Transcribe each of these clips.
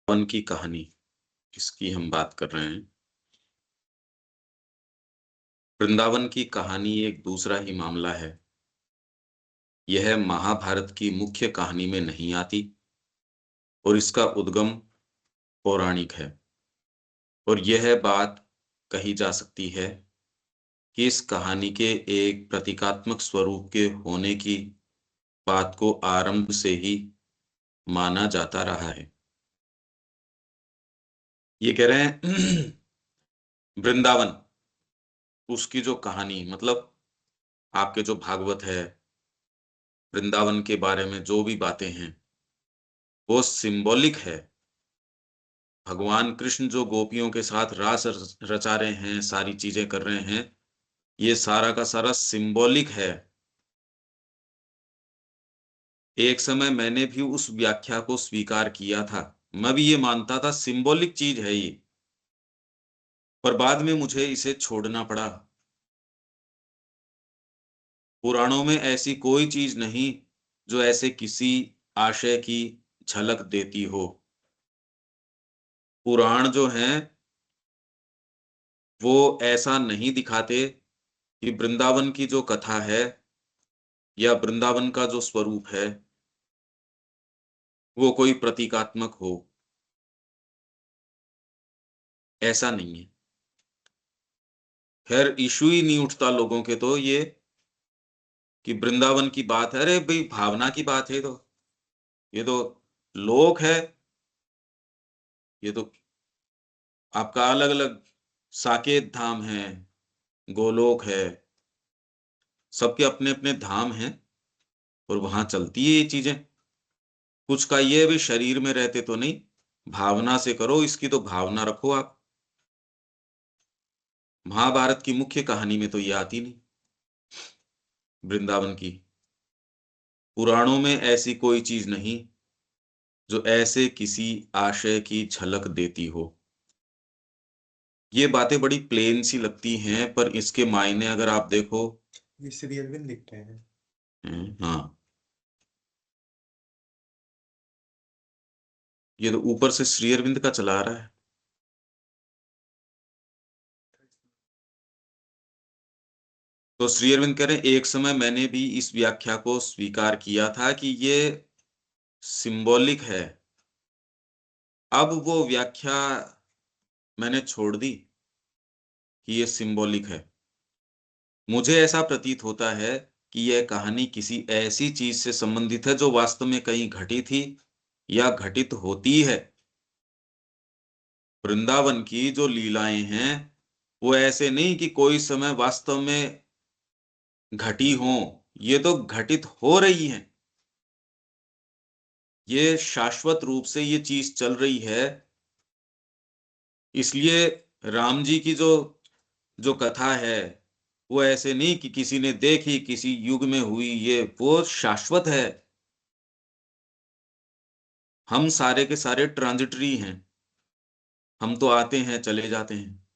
वृंदावन की कहानी जिसकी हम बात कर रहे हैं। वृंदावन की कहानी एक दूसरा ही मामला है। यह महाभारत की मुख्य कहानी में नहीं आती और इसका उद्गम पौराणिक है। और यह बात कही जा सकती है कि इस कहानी के एक प्रतीकात्मक स्वरूप के होने की बात को आरंभ से ही माना जाता रहा है। ये कह रहे हैं वृंदावन, उसकी जो कहानी मतलब आपके जो भागवत है, वृंदावन के बारे में जो भी बातें हैं वो सिंबॉलिक है। भगवान कृष्ण जो गोपियों के साथ रास रचा रहे हैं, सारी चीजें कर रहे हैं, ये सारा का सारा सिंबॉलिक है। एक समय मैंने भी उस व्याख्या को स्वीकार किया था। मैं भी ये मानता था सिंबॉलिक चीज है ये, पर बाद में मुझे इसे छोड़ना पड़ा। पुराणों में ऐसी कोई चीज नहीं जो ऐसे किसी आशय की झलक देती हो। पुराण जो हैं वो ऐसा नहीं दिखाते कि वृंदावन की जो कथा है या वृंदावन का जो स्वरूप है वो कोई प्रतीकात्मक हो। ऐसा नहीं है। खैर इशू ही नहीं उठता लोगों के तो ये कि वृंदावन की बात है, अरे भाई भावना की बात है, तो ये तो लोक है। ये तो आपका अलग अलग साकेत धाम है, गोलोक है, सबके अपने अपने धाम हैं और वहां चलती है ये चीजें। कुछ का ये भी शरीर में रहते तो नहीं, भावना से करो, इसकी तो भावना रखो आप। महाभारत की मुख्य कहानी में तो ये आती नहीं, वृंदावन की। पुराणों में ऐसी कोई चीज नहीं जो ऐसे किसी आशय की झलक देती हो। ये बातें बड़ी प्लेन सी लगती हैं, पर इसके मायने अगर आप देखो। ये श्री अरविंद लिखते हैं। हाँ, ये तो ऊपर से श्री अरविंद का चला आ रहा है। तो श्री अरविंद कह रहे हैं, एक समय मैंने भी इस व्याख्या को स्वीकार किया था कि ये सिंबॉलिक है। अब वो व्याख्या मैंने छोड़ दी कि ये सिंबॉलिक है। मुझे ऐसा प्रतीत होता है कि यह कहानी किसी ऐसी चीज से संबंधित है जो वास्तव में कहीं घटी थी या घटित होती है। वृंदावन की जो लीलाएं हैं वो ऐसे नहीं कि कोई समय वास्तव में घटी हों, ये तो घटित हो रही हैं। ये शाश्वत रूप से ये चीज चल रही है। इसलिए राम जी की जो जो कथा है वो ऐसे नहीं कि किसी ने देखी, किसी युग में हुई, ये वो शाश्वत है। हम सारे के सारे ट्रांजिटरी हैं। हम तो आते हैं चले जाते हैं।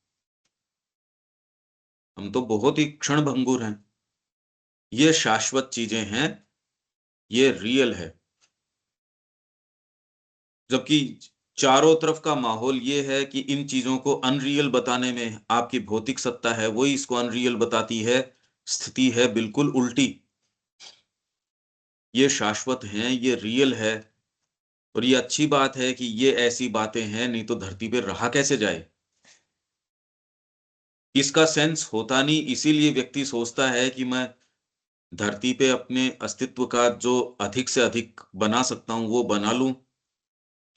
हम तो बहुत ही क्षण भंगुर हैं। ये शाश्वत चीजें हैं, ये रियल है। जबकि चारों तरफ का माहौल ये है कि इन चीजों को अनरियल बताने में आपकी भौतिक सत्ता है, वही इसको अनरियल बताती है। स्थिति है बिल्कुल उल्टी। ये शाश्वत हैं, ये रियल है। और ये अच्छी बात है कि ये ऐसी बातें हैं, नहीं तो धरती पे रहा कैसे जाए। इसका सेंस होता नहीं, इसीलिए व्यक्ति सोचता है कि मैं धरती पे अपने अस्तित्व का जो अधिक से अधिक बना सकता हूं वो बना लूं,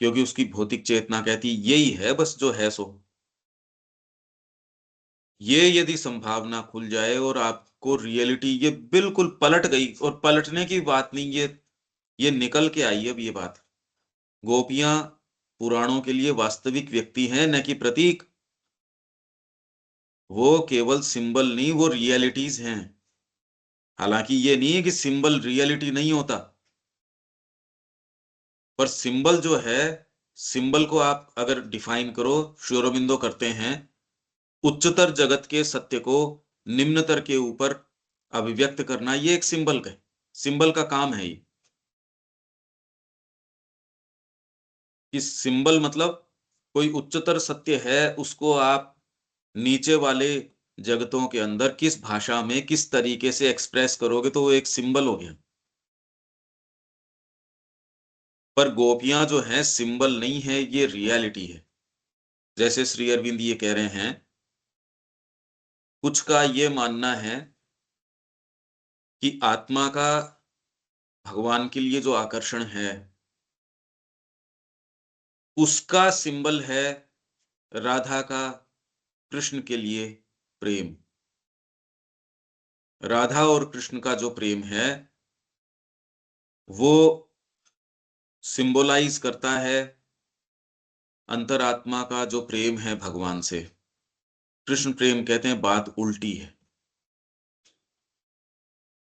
क्योंकि उसकी भौतिक चेतना कहती यही है बस जो है सो। ये यदि संभावना खुल जाए और आपको रियलिटी ये बिल्कुल पलट गई, और पलटने की बात नहीं, ये निकल के आई अब ये बात। गोपियां पुराणों के लिए वास्तविक व्यक्ति हैं, न कि प्रतीक। वो केवल सिंबल नहीं, वो रियलिटीज हैं। हालांकि ये नहीं है कि सिंबल रियलिटी नहीं होता, पर सिंबल जो है, सिंबल को आप अगर डिफाइन करो, श्री अरबिंदो करते हैं, उच्चतर जगत के सत्य को निम्नतर के ऊपर अभिव्यक्त करना, ये एक सिंबल का काम है ये। कि सिंबल मतलब कोई उच्चतर सत्य है, उसको आप नीचे वाले जगतों के अंदर किस भाषा में किस तरीके से एक्सप्रेस करोगे तो वो एक सिंबल हो गया। पर गोपियां जो हैं सिंबल नहीं है, ये रियलिटी है। जैसे श्री अरविंद ये कह रहे हैं, कुछ का ये मानना है कि आत्मा का भगवान के लिए जो आकर्षण है उसका सिंबल है राधा का कृष्ण के लिए प्रेम। राधा और कृष्ण का जो प्रेम है वो सिंबलाइज करता है अंतरात्मा का जो प्रेम है भगवान से। कृष्ण प्रेम कहते हैं, बात उल्टी है।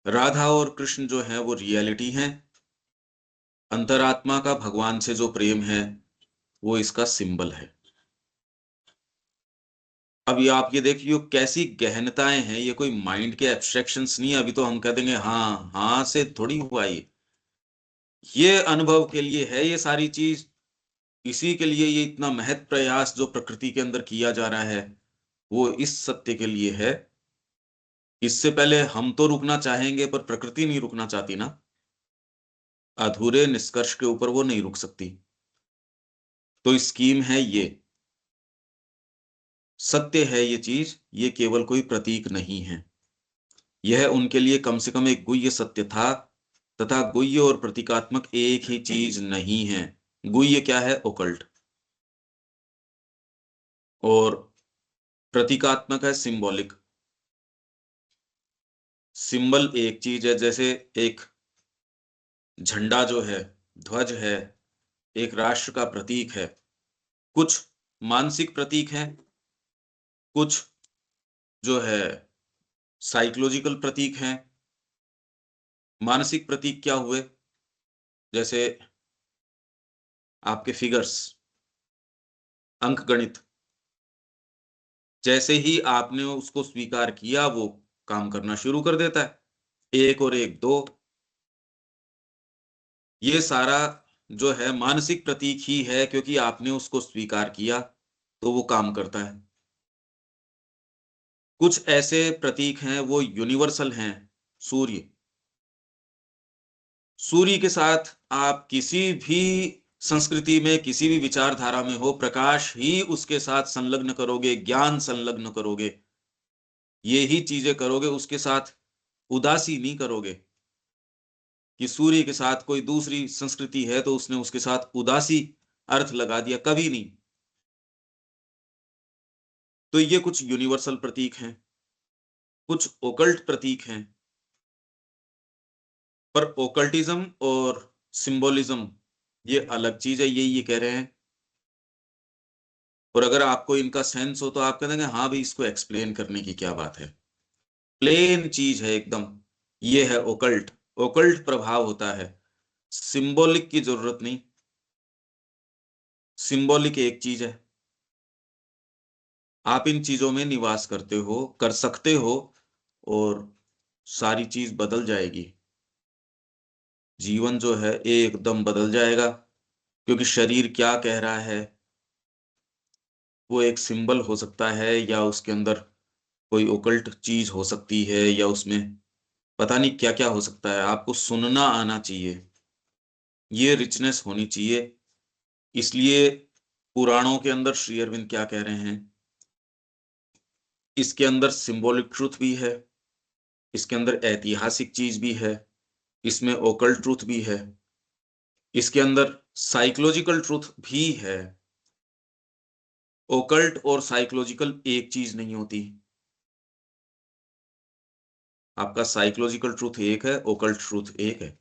राधा और कृष्ण जो है वो रियलिटी है, अंतरात्मा का भगवान से जो प्रेम है वो इसका सिंबल है। अब ये आप ये देखिए कैसी गहनताएं हैं, ये कोई माइंड के एब्स्ट्रैक्शंस नहीं है। अभी तो हम कह देंगे हाँ हाँ से थोड़ी हुआ ये अनुभव के लिए है ये सारी चीज। इसी के लिए ये इतना महत प्रयास जो प्रकृति के अंदर किया जा रहा है वो इस सत्य के लिए है। इससे पहले हम तो रुकना चाहेंगे पर प्रकृति नहीं रुकना चाहती ना। अधूरे निष्कर्ष के ऊपर वो नहीं रुक सकती। तो स्कीम है ये, सत्य है ये चीज, ये केवल कोई प्रतीक नहीं है। यह उनके लिए कम से कम एक गुह्य सत्य था, तथा गुह्य और प्रतीकात्मक एक ही चीज नहीं है। गुह्य क्या है? ओकल्ट। और प्रतीकात्मक है सिंबॉलिक। सिंबल एक चीज है, जैसे एक झंडा जो है, ध्वज है, एक राष्ट्र का प्रतीक है। कुछ मानसिक प्रतीक हैं, कुछ जो है साइकोलॉजिकल प्रतीक हैं। मानसिक प्रतीक क्या हुए? जैसे आपके फिगर्स, अंक गणित। जैसे ही आपने उसको स्वीकार किया वो काम करना शुरू कर देता है। एक और एक दो, ये सारा जो है मानसिक प्रतीक ही है, क्योंकि आपने उसको स्वीकार किया तो वो काम करता है। कुछ ऐसे प्रतीक हैं वो यूनिवर्सल हैं। सूर्य, सूर्य के साथ आप किसी भी संस्कृति में किसी भी विचारधारा में हो, प्रकाश ही उसके साथ संलग्न करोगे, ज्ञान संलग्न करोगे, ये ही चीजें करोगे। उसके साथ उदासी नहीं करोगे कि सूर्य के साथ कोई दूसरी संस्कृति है तो उसने उसके साथ उदासी अर्थ लगा दिया, कभी नहीं। तो ये कुछ यूनिवर्सल प्रतीक हैं, कुछ ओकल्ट प्रतीक हैं। पर ओकल्टिज्म और सिंबोलिज्म ये अलग चीज है, ये कह रहे हैं। और अगर आपको इनका सेंस हो तो आप कह देंगे हाँ भाई इसको एक्सप्लेन करने की क्या बात है, प्लेन चीज है एकदम। ये है ओकल्ट। ओकल्ट प्रभाव होता है, सिंबॉलिक की जरूरत नहीं। सिंबॉलिक एक चीज है, आप इन चीजों में निवास करते हो, कर सकते हो, और सारी चीज बदल जाएगी। जीवन जो है एकदम बदल जाएगा, क्योंकि शरीर क्या कह रहा है वो एक सिंबल हो सकता है, या उसके अंदर कोई ओकल्ट चीज हो सकती है, या उसमें पता नहीं क्या क्या हो सकता है। आपको सुनना आना चाहिए, ये रिचनेस होनी चाहिए। इसलिए पुराणों के अंदर श्री अरविंद क्या कह रहे हैं, इसके अंदर सिंबॉलिक ट्रूथ भी है, इसके अंदर ऐतिहासिक चीज भी है, इसमें ओकल्ट ट्रूथ भी है, इसके अंदर साइकोलॉजिकल ट्रूथ भी है। ओकल्ट और साइकोलॉजिकल एक चीज नहीं होती। आपका साइकोलॉजिकल ट्रूथ एक है, ओकल्ट ट्रूथ एक है।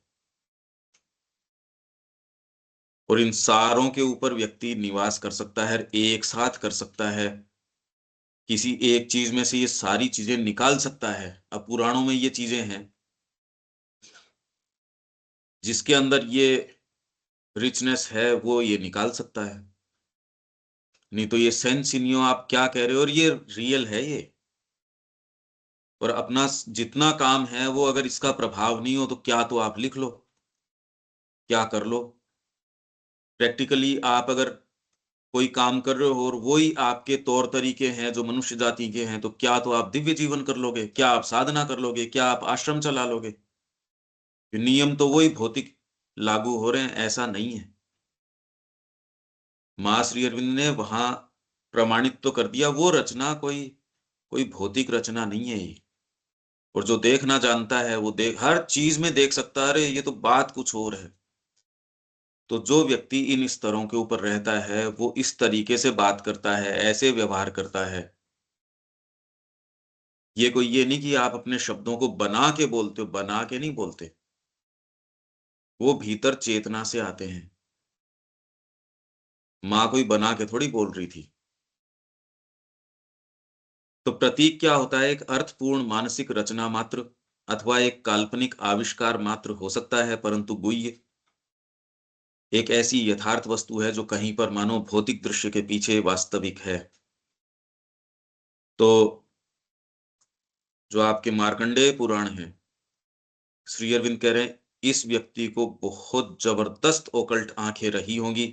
और इन सारों के ऊपर व्यक्ति निवास कर सकता है, एक साथ कर सकता है, किसी एक चीज में से ये सारी चीजें निकाल सकता है। अब पुराणों में ये चीजें हैं जिसके अंदर ये रिचनेस है, वो ये निकाल सकता है। नहीं तो ये सेंस ही नहीं हो आप क्या कह रहे हो, और ये रियल है ये। और अपना जितना काम है वो अगर इसका प्रभाव नहीं हो तो क्या तो आप लिख लो, क्या कर लो। प्रैक्टिकली आप अगर कोई काम कर रहे हो और वही आपके तौर तरीके हैं जो मनुष्य जाति के हैं, तो क्या तो आप दिव्य जीवन कर लोगे, क्या आप साधना कर लोगे, क्या आप आश्रम चला लोगे? नियम तो वही भौतिक लागू हो रहे हैं, ऐसा नहीं है। माँ श्री अरविंद ने वहां प्रमाणित तो कर दिया, वो रचना कोई कोई भौतिक रचना नहीं है ये। और जो देखना जानता है वो देख, हर चीज में देख सकता है, अरे ये तो बात कुछ और है। तो जो व्यक्ति इन स्तरों के ऊपर रहता है वो इस तरीके से बात करता है, ऐसे व्यवहार करता है। ये कोई ये नहीं कि आप अपने शब्दों को बना के बोलते हो, बना के नहीं बोलते, वो भीतर चेतना से आते हैं। माँ कोई बना के थोड़ी बोल रही थी। तो प्रतीक क्या होता है? एक अर्थपूर्ण मानसिक रचना मात्र अथवा एक काल्पनिक आविष्कार मात्र हो सकता है, परंतु गुह्य एक ऐसी यथार्थ वस्तु है जो कहीं पर मानो भौतिक दृश्य के पीछे वास्तविक है। तो जो आपके मार्कंडेय पुराण है, श्री अरविंद कह रहे हैं इस व्यक्ति को बहुत जबरदस्त ओकल्ट आंखें रही होंगी,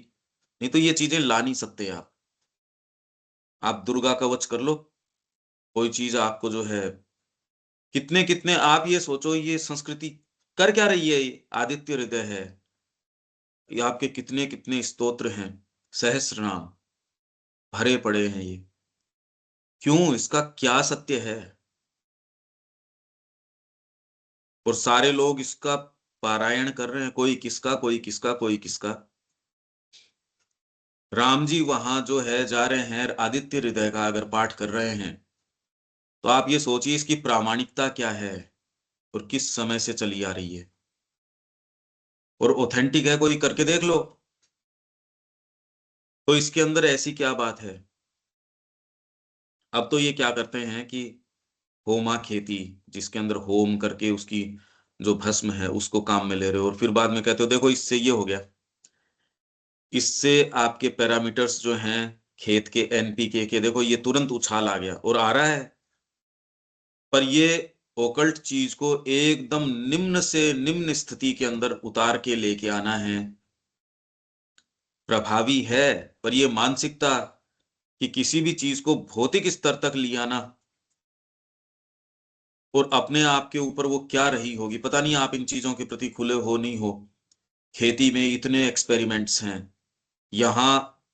नहीं तो ये चीजें ला नहीं सकते आप दुर्गा कवच कर लो, कोई चीज आपको जो है, कितने कितने आप ये सोचो, ये संस्कृति कर क्या रही है? ये आदित्य हृदय है, ये आपके कितने कितने स्तोत्र हैं, सहस्त्र नाम भरे पड़े हैं ये। क्यों? इसका क्या सत्य है? और सारे लोग इसका पारायण कर रहे हैं, कोई किसका, कोई किसका, कोई किसका। राम जी वहां जो है जा रहे हैं, आदित्य हृदय का अगर पाठ कर रहे हैं, तो आप ये सोचिए इसकी प्रामाणिकता क्या है और किस समय से चली आ रही है, और ऑथेंटिक है, कोई करके देख लो। तो इसके अंदर ऐसी क्या बात है? अब तो ये क्या करते हैं कि होमा खेती, जिसके अंदर होम करके उसकी जो भस्म है उसको काम में ले रहे हो, और फिर बाद में कहते हो देखो इससे ये हो गया, इससे आपके पैरामीटर्स जो हैं खेत के एनपीके के देखो ये तुरंत उछाल आ गया और आ रहा है। पर ये ओकल्ट चीज को एकदम निम्न से निम्न स्थिति के अंदर उतार के लेके आना है, प्रभावी है। पर ये मानसिकता कि किसी भी चीज को भौतिक स्तर तक ले आना, और अपने आप के ऊपर वो क्या रही होगी पता नहीं, आप इन चीजों के प्रति खुले हो नहीं हो। खेती में इतने एक्सपेरिमेंट्स हैं, यहाँ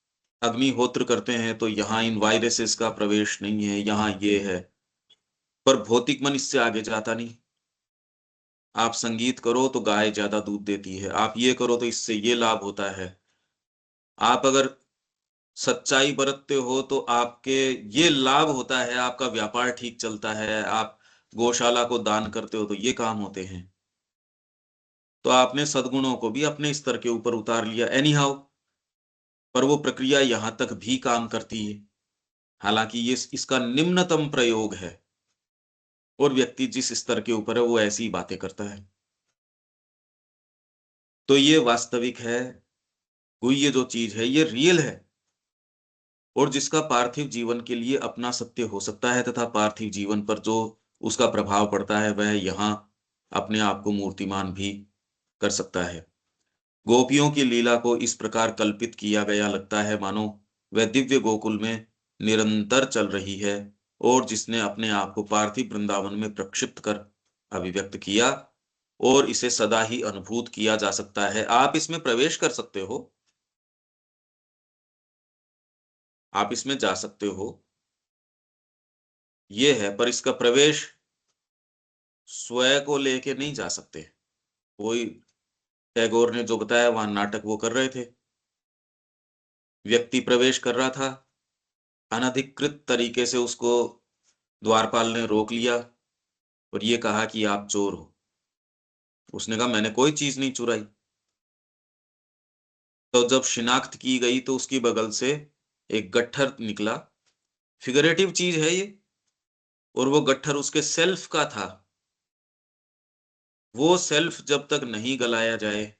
अग्निहोत्र करते हैं तो यहाँ इन वायरसेस का प्रवेश नहीं है, यहाँ ये है। पर भौतिक मन इससे आगे जाता नहीं। आप संगीत करो तो गाय ज्यादा दूध देती है, आप ये करो तो इससे ये लाभ होता है। आप अगर सच्चाई बरतते हो तो आपके ये लाभ होता है, आपका व्यापार ठीक चलता है, आप गौशाला को दान करते हो तो ये काम होते हैं। तो आपने सद्गुणों को भी अपने स्तर के ऊपर उतार लिया एनी हाउ, पर वो प्रक्रिया यहां तक भी काम करती है, हालांकि ये इसका निम्नतम प्रयोग है, और व्यक्ति जिस स्तर के ऊपर है वो ऐसी ही बातें करता है। तो ये वास्तविक है, कोई ये जो चीज है ये रियल है, और जिसका पार्थिव जीवन के लिए अपना सत्य हो सकता है तथा पार्थिव जीवन पर जो उसका प्रभाव पड़ता है वह यहाँ अपने आप को मूर्तिमान भी कर सकता है। गोपियों की लीला को इस प्रकार कल्पित किया गया लगता है मानो वह दिव्य गोकुल में निरंतर चल रही है, और जिसने अपने आप को पार्थिव वृंदावन में प्रक्षिप्त कर अभिव्यक्त किया, और इसे सदा ही अनुभूत किया जा सकता है। आप इसमें प्रवेश कर सकते हो, आप इसमें जा सकते हो, ये है, पर इसका प्रवेश स्वयं को लेके नहीं जा सकते। कोई टैगोर ने जो बताया वहां नाटक वो कर रहे थे, व्यक्ति प्रवेश कर रहा था, अनधिकृत तरीके से उसको द्वारपाल ने रोक लिया और ये कहा कि आप चोर हो। उसने कहा मैंने कोई चीज नहीं चुराई। तो जब शिनाख्त की गई तो उसकी बगल से एक गट्ठर निकला, फिगरेटिव चीज है ये, और वो गट्ठर उसके सेल्फ का था। वो सेल्फ जब तक नहीं गलाया जाए,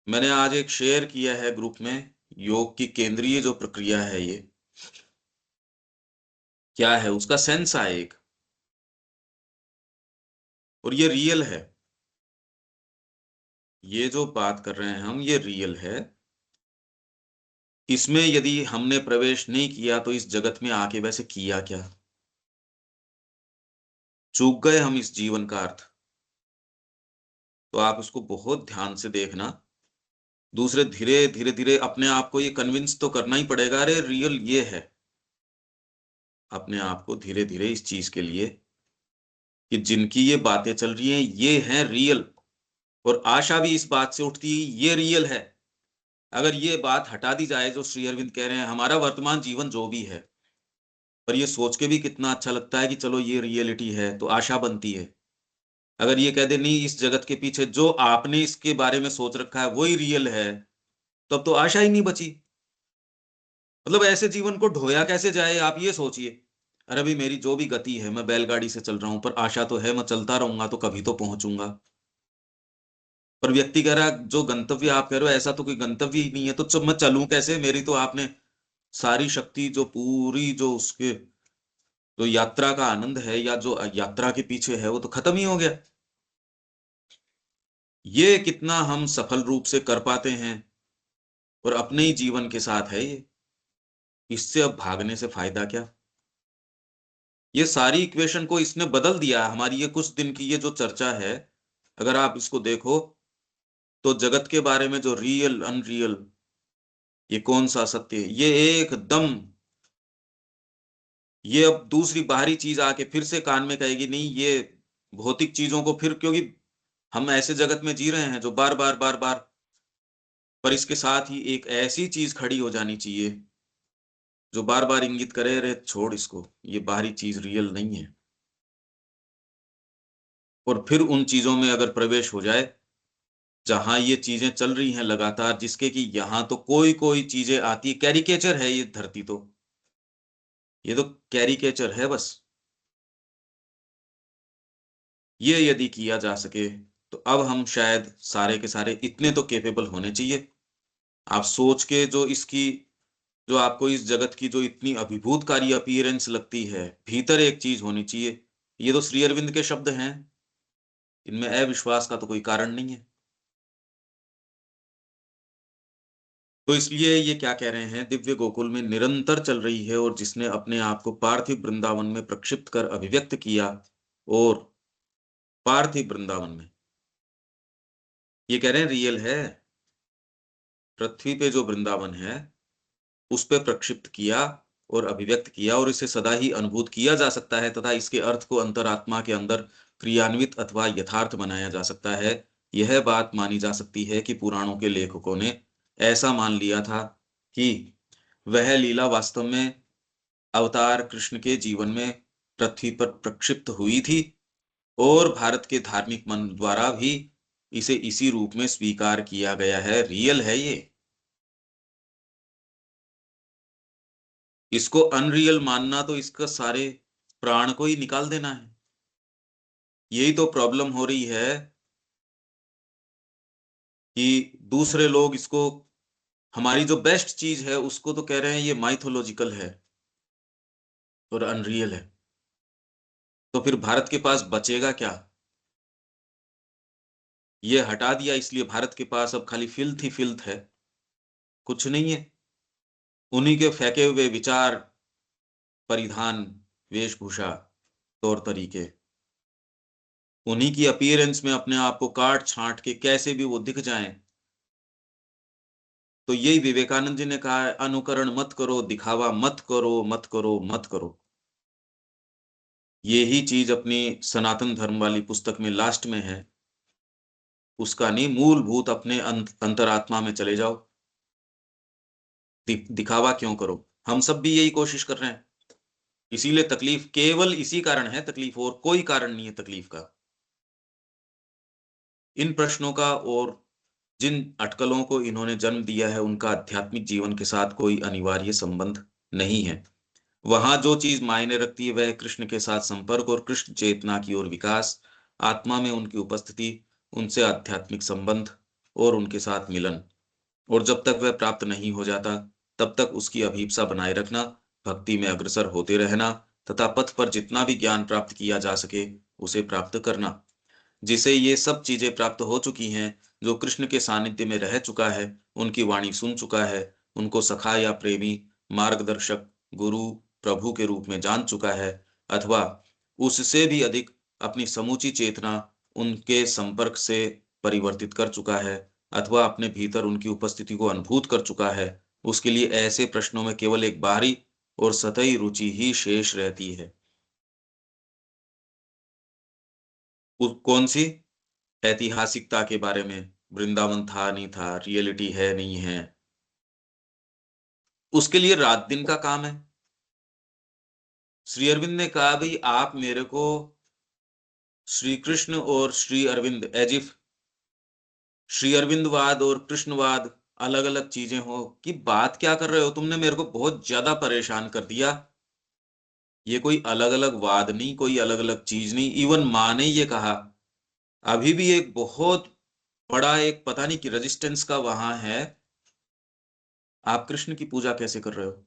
मैंने आज एक शेयर किया है ग्रुप में, योग की केंद्रीय जो प्रक्रिया है ये क्या है, उसका सेंस आए एक, और ये रियल है। ये जो बात कर रहे हैं हम ये रियल है। इसमें यदि हमने प्रवेश नहीं किया तो इस जगत में आके वैसे किया क्या? चूक गए हम इस जीवन का अर्थ। तो आप उसको बहुत ध्यान से देखना। दूसरे धीरे धीरे धीरे अपने आप को ये कन्विंस तो करना ही पड़ेगा, अरे रियल ये है। अपने आप को धीरे धीरे इस चीज के लिए कि जिनकी ये बातें चल रही हैं ये हैं रियल, और आशा भी इस बात से उठती है ये रियल है। अगर ये बात हटा दी जाए जो श्री अरविंद कह रहे हैं, हमारा वर्तमान जीवन जो भी है, पर ये सोच के भी कितना अच्छा लगता है कि चलो ये रियलिटी है, तो आशा बनती है। अगर ये कह दे नहीं, इस जगत के पीछे जो आपने इसके बारे में सोच रखा है वही रियल है, तब तो आशा ही नहीं बची। मतलब ऐसे जीवन को ढोया कैसे जाए, आप ये सोचिए। अरे भाई मेरी जो भी गति है, मैं बैलगाड़ी से चल रहा हूं, पर आशा तो है मैं चलता रहूंगा तो कभी तो पहुंचूंगा। पर व्यक्ति कह रहा है जो गंतव्य आप कह रहे हो ऐसा तो कोई गंतव्य ही नहीं है, तो जब मैं चलूं कैसे? मेरी तो आपने सारी शक्ति जो पूरी जो उसके जो यात्रा का आनंद है या जो यात्रा के पीछे है वो तो खत्म ही हो गया। ये कितना हम सफल रूप से कर पाते हैं और अपने ही जीवन के साथ है ये। इससे अब भागने से फायदा क्या? ये सारी इक्वेशन को इसने बदल दिया। हमारी ये कुछ दिन की ये जो चर्चा है, अगर आप इसको देखो तो जगत के बारे में जो रियल अनरियल, ये कौन सा सत्य, ये एकदम, ये अब दूसरी बाहरी चीज आके फिर से कान में कहेगी नहीं, ये भौतिक चीजों को फिर, क्योंकि हम ऐसे जगत में जी रहे हैं जो बार बार बार बार, पर इसके साथ ही एक ऐसी चीज खड़ी हो जानी चाहिए जो बार बार इंगित करे, रे छोड़ इसको, ये बाहरी चीज रियल नहीं है। और फिर उन चीजों में अगर प्रवेश हो जाए जहां ये चीजें चल रही हैं लगातार, जिसके कि यहां तो कोई कोई चीजें आती, कैरिकेचर है ये धरती, तो ये तो कैरिकेचर है बस। ये यदि किया जा सके तो अब हम शायद सारे के सारे इतने तो केपेबल होने चाहिए। आप सोच के जो इसकी, जो आपको इस जगत की जो इतनी अभिभूतकारी अपीयरेंस लगती है, भीतर एक चीज होनी चाहिए। ये तो श्री अरविंद के शब्द हैं, इनमें अविश्वास का तो कोई कारण नहीं है। तो इसलिए ये क्या कह रहे हैं, दिव्य गोकुल में निरंतर चल रही है, और जिसने अपने आप को पार्थिव वृंदावन में प्रक्षिप्त कर अभिव्यक्त किया, और पार्थिव वृंदावन में ये कह रहे हैं रियल है। पृथ्वी पे जो वृंदावन है उस पे प्रक्षिप्त किया और अभिव्यक्त किया, और इसे सदा ही अनुभूत किया जा सकता है, तथा इसके अर्थ को अंतरात्मा के अंदर क्रियान्वित अथवा यथार्थ बनाया जा सकता है। यह बात मानी जा सकती है कि पुराणों के लेखकों ने ऐसा मान लिया था कि वह लीला वास्तव में अवतार कृष्ण के जीवन में पृथ्वी पर प्रक्षिप्त हुई थी, और भारत के धार्मिक मन द्वारा भी इसे इसी रूप में स्वीकार किया गया है, रियल है ये। इसको अनरियल मानना तो इसका सारे प्राण को ही निकाल देना है। यही तो प्रॉब्लम हो रही है कि दूसरे लोग इसको, हमारी जो बेस्ट चीज है उसको तो कह रहे हैं ये माइथोलॉजिकल है और अनरियल है। तो फिर भारत के पास बचेगा क्या? ये हटा दिया इसलिए भारत के पास अब खाली फिल्थ ही फिल्थ है, कुछ नहीं है। उन्हीं के फेंके हुए विचार, परिधान, वेशभूषा, तौर तरीके, उन्हीं की अपीयरेंस में अपने आप को काट छांट के कैसे भी वो दिख जाएं। तो यही विवेकानंद जी ने कहा है, अनुकरण मत करो, दिखावा मत करो, मत करो, मत करो। यही चीज अपनी सनातन धर्म वाली पुस्तक में लास्ट में है। उसका नहीं, मूलभूत अपने अंतरात्मा में चले जाओ। दिखावा क्यों करो? हम सब भी यही कोशिश कर रहे हैं। इसीलिए तकलीफ केवल इसी कारण है, तकलीफ और कोई कारण नहीं है तकलीफ का। इन प्रश्नों का और जिन अटकलों को इन्होंने जन्म दिया है उनका आध्यात्मिक जीवन के साथ कोई अनिवार्य संबंध नहीं है। वहां जो चीज मायने रखती है वह कृष्ण के साथ संपर्क और कृष्ण चेतना की ओर विकास, आत्मा में उनकी उपस्थिति, उनसे आध्यात्मिक संबंध और उनके साथ मिलन। और जब तक वह प्राप्त नहीं हो जाता तब तक उसकी अभीप्सा बनाए रखना, भक्ति में अग्रसर होते रहना, तथा पथ पर जितना भी ज्ञान प्राप्त किया जा सके उसे प्राप्त करना। जिसे ये सब चीजें प्राप्त हो चुकी हैं, जो कृष्ण के सानिध्य में रह चुका है, उनकी वाणी सुन चुका है, उनको सखा या प्रेमी, मार्गदर्शक, गुरु, प्रभु के रूप में जान चुका है, अथवा उससे भी अधिक अपनी समूची चेतना उनके संपर्क से परिवर्तित कर चुका है, अथवा अपने भीतर उनकी उपस्थिति को अनुभूत कर चुका है, उसके लिए ऐसे प्रश्नों में केवल एक बाहरी और सतही रुचि ही शेष रहती है। कौन सी? ऐतिहासिकता के बारे में, वृंदावन था नहीं था, रियलिटी है नहीं है, उसके लिए रात दिन का काम है। श्री अरविंद ने कहा, भाई आप मेरे को श्री कृष्ण और श्री अरविंद एज इफ श्री अरविंदवाद और कृष्णवाद अलग अलग चीजें हो, कि बात क्या कर रहे हो, तुमने मेरे को बहुत ज्यादा परेशान कर दिया। ये कोई अलग अलग वाद नहीं, कोई अलग अलग चीज नहीं। इवन मां ने ये कहा, अभी भी एक बहुत बड़ा एक पता नहीं कि रेजिस्टेंस का वहां है, आप कृष्ण की पूजा कैसे कर रहे हो,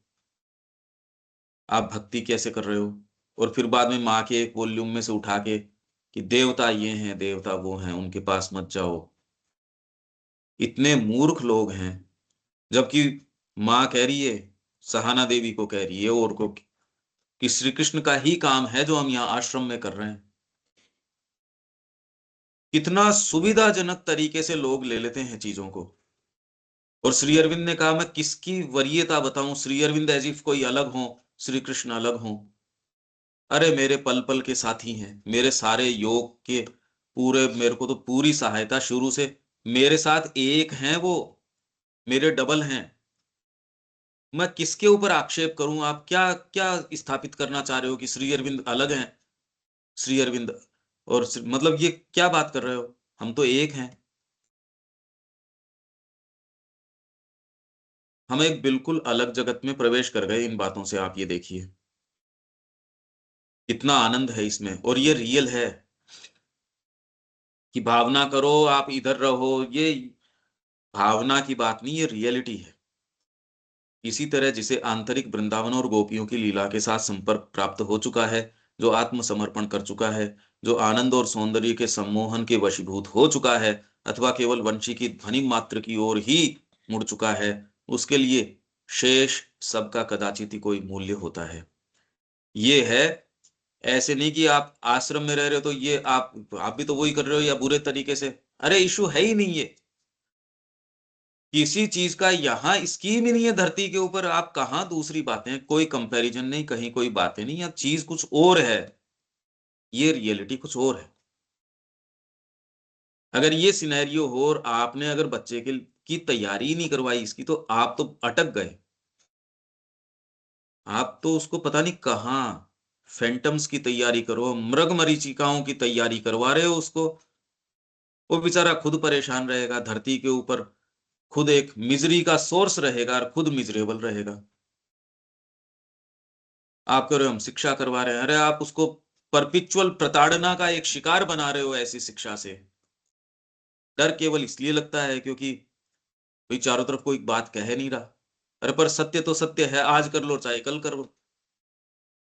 आप भक्ति कैसे कर रहे हो, और फिर बाद में माँ के एक वॉल्यूम में से उठा के कि देवता ये हैं, देवता वो हैं, उनके पास मत जाओ। इतने मूर्ख लोग हैं, जबकि माँ कह रही है, सहाना देवी को कह रही है और को, कि श्री कृष्ण का ही काम है जो हम यहाँ आश्रम में कर रहे हैं। कितना सुविधाजनक तरीके से लोग ले लेते हैं चीजों को। और श्री अरविंद ने कहा, मैं किसकी वरीयता बताऊं, श्री अरविंद एज इफ कोई अलग हो, श्री कृष्ण अलग हो। अरे मेरे पल पल के साथी हैं, मेरे सारे योग के पूरे, मेरे को तो पूरी सहायता शुरू से, मेरे साथ एक हैं वो, मेरे डबल हैं। मैं किसके ऊपर आक्षेप करूं? आप क्या क्या स्थापित करना चाह रहे हो कि श्री अरविंद अलग हैं, श्री अरविंद और मतलब ये क्या बात कर रहे हो? हम तो एक हैं। हम एक बिल्कुल अलग जगत में प्रवेश कर गए इन बातों से। आप ये देखिए कितना आनंद है इसमें, और ये रियल है कि भावना करो आप इधर रहो, ये भावना की बात नहीं, ये रियलिटी है। इसी तरह जिसे आंतरिक वृंदावन और गोपियों की लीला के साथ संपर्क प्राप्त हो चुका है, जो आत्मसमर्पण कर चुका है, जो आनंद और सौंदर्य के सम्मोहन के वशीभूत हो चुका है, अथवा केवल वंशी की ध्वनि मात्र की ओर ही मुड़ चुका है, उसके लिए शेष सबका कदाचित ही कोई मूल्य होता है। ये है, ऐसे नहीं कि आप आश्रम में रह रहे हो तो ये आप भी तो वही कर रहे हो या बुरे तरीके से। अरे इशू है ही नहीं ये, किसी चीज का यहाँ स्कीम ही नहीं है धरती के ऊपर। आप कहाँ दूसरी बातें, कोई कंपैरिजन नहीं, कहीं कोई बातें नहीं, अब चीज कुछ और है, ये रियलिटी कुछ और है। अगर ये सिनेरियो हो और आपने अगर बच्चे के की तैयारी ही नहीं करवाई इसकी, तो आप तो अटक गए। आप तो उसको पता नहीं कहाँ फैंटम्स की तैयारी करो, मृग मरीचिकाओं की तैयारी करवा रहे हो उसको। वो बेचारा खुद परेशान रहेगा धरती के ऊपर, खुद एक मिजरी का सोर्स रहेगा और खुद मिजरेबल रहेगा। आप कह रहे हो हम शिक्षा करवा रहे हैं, अरे आप उसको परपिचुअल प्रताड़ना का एक शिकार बना रहे हो ऐसी शिक्षा से। डर केवल इसलिए लगता है क्योंकि कोई चारों तरफ कोई बात कह नहीं रहा। अरे पर सत्य तो सत्य है, आज कर लो चाहे कल कर लो।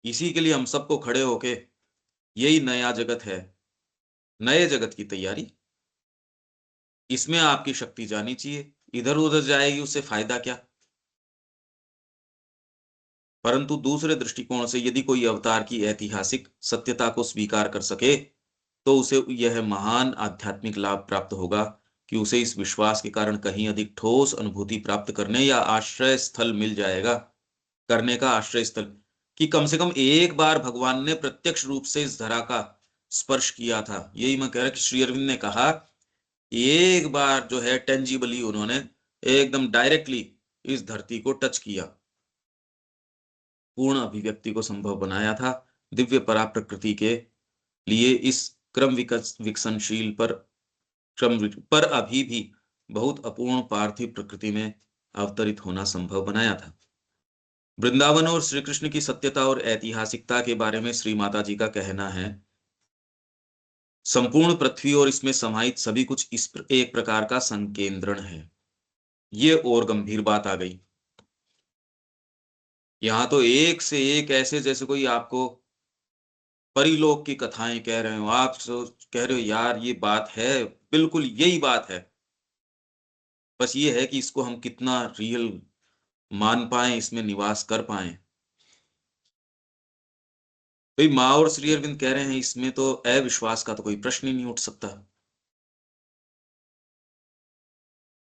इसी के लिए हम सबको खड़े होके, यही नया जगत है, नए जगत की तैयारी, इसमें आपकी शक्ति जानी चाहिए। इधर उधर जाएगी उससे फायदा क्या? परंतु दूसरे दृष्टिकोण से यदि कोई अवतार की ऐतिहासिक सत्यता को स्वीकार कर सके, तो उसे यह महान आध्यात्मिक लाभ प्राप्त होगा कि उसे इस विश्वास के कारण कहीं अधिक ठोस अनुभूति प्राप्त करने या आश्रय स्थल मिल जाएगा, करने का आश्रय स्थल, कि कम से कम एक बार भगवान ने प्रत्यक्ष रूप से इस धरा का स्पर्श किया था। यही मैं कह रहा कि श्री अरविंद ने कहा, एक बार जो है टेंजिबली उन्होंने एकदम डायरेक्टली इस धरती को टच किया, पूर्ण अभिव्यक्ति को संभव बनाया था। दिव्य परा प्रकृति के लिए इस विकसनशील पर अभी भी बहुत अपूर्ण पार्थिव प्रकृति में अवतरित होना संभव बनाया था। वृंदावन और श्री कृष्ण की सत्यता और ऐतिहासिकता के बारे में श्री माता जी का कहना है, संपूर्ण पृथ्वी और इसमें समाहित सभी कुछ एक प्रकार का संकेंद्रण है। ये और गंभीर बात आ गई। यहां तो एक से एक ऐसे जैसे कोई आपको परिलोक की कथाएं कह रहे हो, आप कह रहे हो यार ये बात है, बिल्कुल यही बात है। बस ये है कि इसको हम कितना रियल मान पाए, इसमें निवास कर पाए। भाई माँ और श्री अरविंद कह रहे हैं इसमें तो अविश्वास का तो कोई प्रश्न ही नहीं उठ सकता।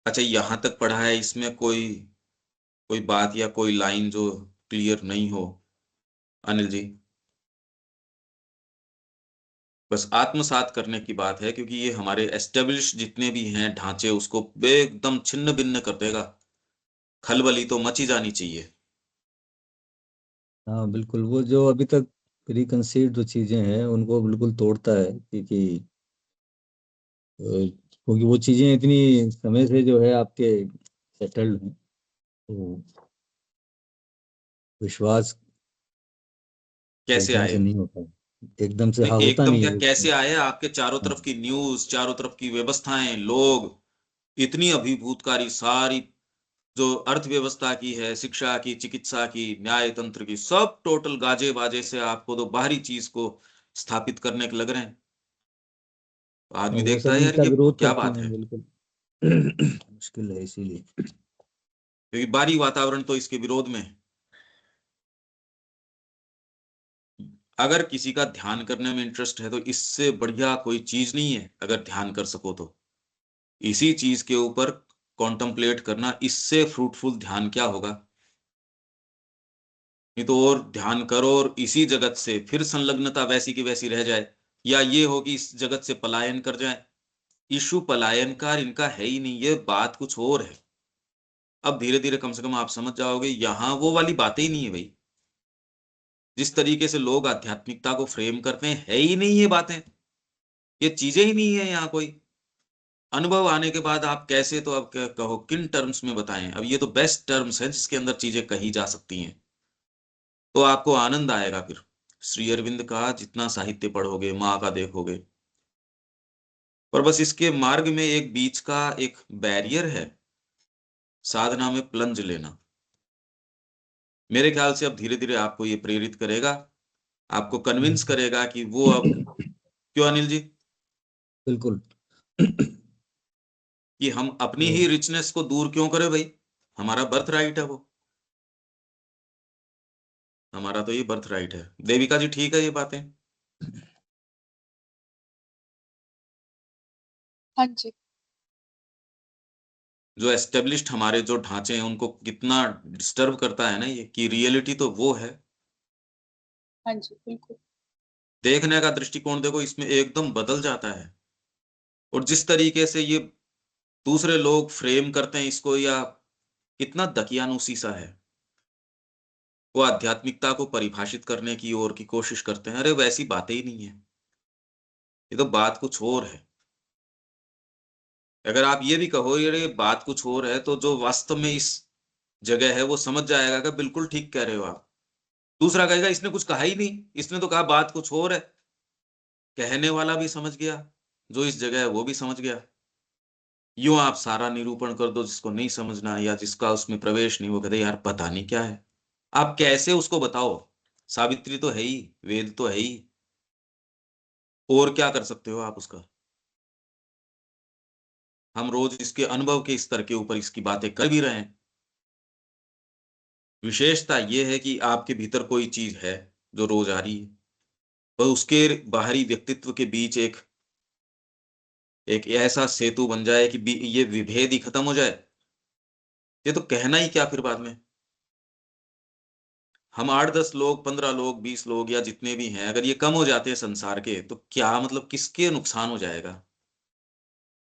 अच्छा, यहां तक पढ़ा है, इसमें कोई कोई बात या कोई लाइन जो क्लियर नहीं हो अनिल जी? बस आत्मसात करने की बात है, क्योंकि ये हमारे एस्टेब्लिश जितने भी हैं ढांचे उसको एकदम छिन्न भिन्न कर देगा। खलबली तो मची जानी चाहिए। हाँ बिल्कुल, वो जो अभी तक प्री कंसीव्ड जो चीजें हैं उनको बिल्कुल तोड़ता है, क्योंकि क्योंकि वो चीजें इतनी समय से जो है आपके सेटल्ड हैं, तो विश्वास कैसे एकदम से आए? नहीं होता है। एकदम से नहीं, हाँ होता एकदम नहीं है क्या, वो। कैसे आए? आपके चारों हाँ तरफ की न्यूज, चारों तरफ की व्यवस्थाएं, लोग, इतनी अभिभूतकारी सारी जो अर्थव्यवस्था की है, शिक्षा की, चिकित्सा की, न्याय तंत्र की, सब टोटल गाजे बाजे से आपको तो बाहरी चीज को स्थापित करने के लग रहे हैं। तो आदमी वो देखता सब है यार उनका ये विरोध क्या करते बात हैं है, बिल्कुल। मुश्किल है इसीलिए। क्योंकि बाहरी वातावरण तो इसके विरोध में है। अगर किसी का ध्यान करने में इंटरेस्ट है तो इससे बढ़िया कोई चीज नहीं है। अगर ध्यान कर सको तो इसी चीज के ऊपर कॉन्टम्पलेट करना, इससे फ्रूटफुल ध्यान क्या होगा? नहीं तो और ध्यान करो और इसी जगत से फिर संलग्नता वैसी की वैसी रह जाए, या ये हो कि इस जगत से पलायन कर जाए। इशू पलायन का इनका है ही नहीं, ये बात कुछ और है। अब धीरे धीरे कम से कम आप समझ जाओगे, यहां वो वाली बातें ही नहीं है भाई। जिस तरीके से लोग आध्यात्मिकता को फ्रेम करते हैं, है ही नहीं ये बातें, ये चीजें ही नहीं है यहाँ कोई। अनुभव आने के बाद आप कैसे, तो अब कहो किन टर्म्स में बताएं? अब ये तो बेस्ट टर्म्स हैं जिसके अंदर चीजें कही जा सकती हैं, तो आपको आनंद आएगा फिर। श्री अरविंद का जितना साहित्य पढ़ोगे, माँ का देखोगे। पर बस इसके मार्ग में एक बीच का एक बैरियर है, साधना में प्लंज लेना। मेरे ख्याल से अब धीरे धीरे आपको ये प्रेरित करेगा, आपको कन्विंस करेगा कि वो अब, क्यों अनिल जी, बिल्कुल। कि हम अपनी तो ही रिचनेस को दूर क्यों करें भाई? हमारा बर्थ राइट है वो, हमारा तो ये बर्थ राइट है। देविका जी ठीक है ये बातें? हाँ जी। जो एस्टेब्लिश्ड हमारे जो ढांचे हैं उनको कितना डिस्टर्ब करता है ना ये, कि रियलिटी तो वो है। हाँ जी बिल्कुल। देखने का दृष्टिकोण देखो इसमें एकदम बदल जाता है। और जिस तरीके से ये दूसरे लोग फ्रेम करते हैं इसको, या कितना दकियानुसी सा है, वो आध्यात्मिकता को परिभाषित करने की ओर की कोशिश करते हैं। अरे वैसी बातें ही नहीं है, ये तो बात कुछ और है। अगर आप ये भी कहो ये बात कुछ और है, तो जो वास्तव में इस जगह है वो समझ जाएगा कि बिल्कुल ठीक कह रहे हो आप। दूसरा कहेगा इसने कुछ कहा ही नहीं, इसने तो कहा बात कुछ और है। कहने वाला भी समझ गया, जो इस जगह है वो भी समझ गया। यूं आप सारा निरूपण कर दो, जिसको नहीं समझना या जिसका उसमें प्रवेश नहीं, वो कहते यार पता नहीं क्या है। आप कैसे उसको बताओ? सावित्री तो है ही, वेद तो है ही, और क्या कर सकते हो आप उसका? हम रोज इसके अनुभव के स्तर के ऊपर इसकी बातें कर भी रहे हैं। विशेषता यह है कि आपके भीतर कोई चीज है जो रोज आ रही है, तो उसके बाहरी व्यक्तित्व के बीच एक एक ऐसा सेतु बन जाए कि ये विभेद ही खत्म हो जाए। ये तो कहना ही क्या फिर बाद में। हम 8-10 लोग, 15 लोग, 20 लोग या जितने भी हैं, अगर ये कम हो जाते हैं संसार के, तो क्या मतलब किसके नुकसान हो जाएगा?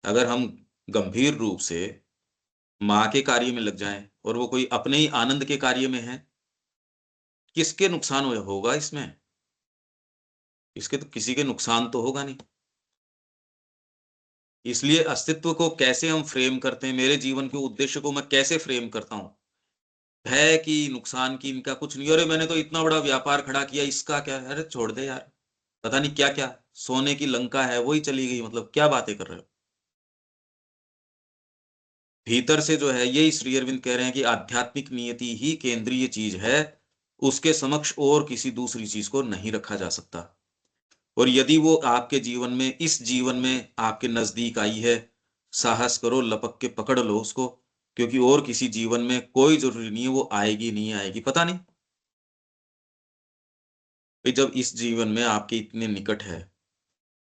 अगर हम गंभीर रूप से माँ के कार्य में लग जाएं और वो कोई अपने ही आनंद के कार्य में है, किसके नुकसान होगा इसमें? इसके तो किसी के नुकसान तो होगा नहीं। इसलिए अस्तित्व को कैसे हम फ्रेम करते हैं, मेरे जीवन के उद्देश्य को मैं कैसे फ्रेम करता हूं, भय की, नुकसान की, इनका कुछ नहीं। अरे मैंने तो इतना बड़ा व्यापार खड़ा किया, इसका क्या है? अरे छोड़ दे यार, पता नहीं क्या क्या सोने की लंका है वही चली गई, मतलब क्या बातें कर रहे हो? भीतर से जो है, यही श्री अरविंद कह रहे हैं कि आध्यात्मिक नियति ही केंद्रीय चीज है, उसके समक्ष और किसी दूसरी चीज को नहीं रखा जा सकता। और यदि वो आपके जीवन में, इस जीवन में आपके नजदीक आई है, साहस करो, लपक के पकड़ लो उसको, क्योंकि और किसी जीवन में कोई जरूरी नहीं है वो आएगी नहीं आएगी, पता नहीं। भाई जब इस जीवन में आपके इतने निकट है,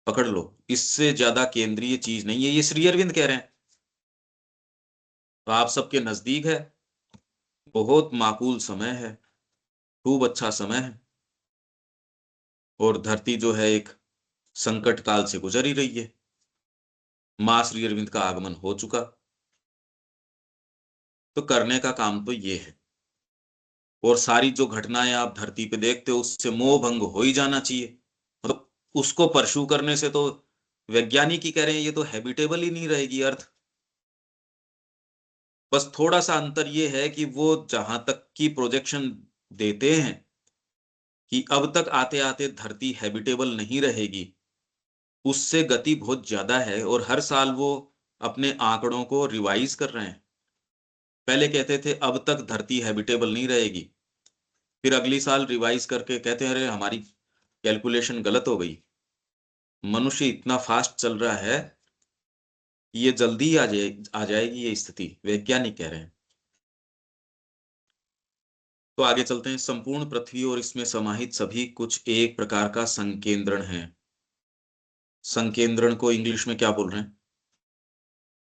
पकड़ लो, इससे ज्यादा केंद्रीय चीज नहीं है, ये श्री अरविंद कह रहे हैं। तो आप सबके नजदीक है, बहुत माकूल समय है, खूब अच्छा समय है, और धरती जो है एक संकट काल से गुजर ही रही है। मां श्री अरविंद का आगमन हो चुका, तो करने का काम तो ये है। और सारी जो घटनाएं आप धरती पे देखते हो उससे मोह भंग हो ही जाना चाहिए। मतलब उसको परस्यू करने से तो वैज्ञानिक ही कह रहे हैं ये तो हैबिटेबल ही नहीं रहेगी अर्थ। बस थोड़ा सा अंतर ये है कि वो जहां तक की प्रोजेक्शन देते हैं कि अब तक आते आते धरती हैबिटेबल नहीं रहेगी, उससे गति बहुत ज्यादा है, और हर साल वो अपने आंकड़ों को रिवाइज कर रहे हैं। पहले कहते थे अब तक धरती हैबिटेबल नहीं रहेगी, फिर अगली साल रिवाइज करके कहते हैं अरे हमारी कैलकुलेशन गलत हो गई, मनुष्य इतना फास्ट चल रहा है, ये जल्दी ही आ जाएगी ये स्थिति, वैज्ञानिक कह रहे हैं। तो आगे चलते हैं। संपूर्ण पृथ्वी और इसमें समाहित सभी कुछ एक प्रकार का संकेंद्रण है। संकेंद्रण को इंग्लिश में क्या बोल रहे हैं?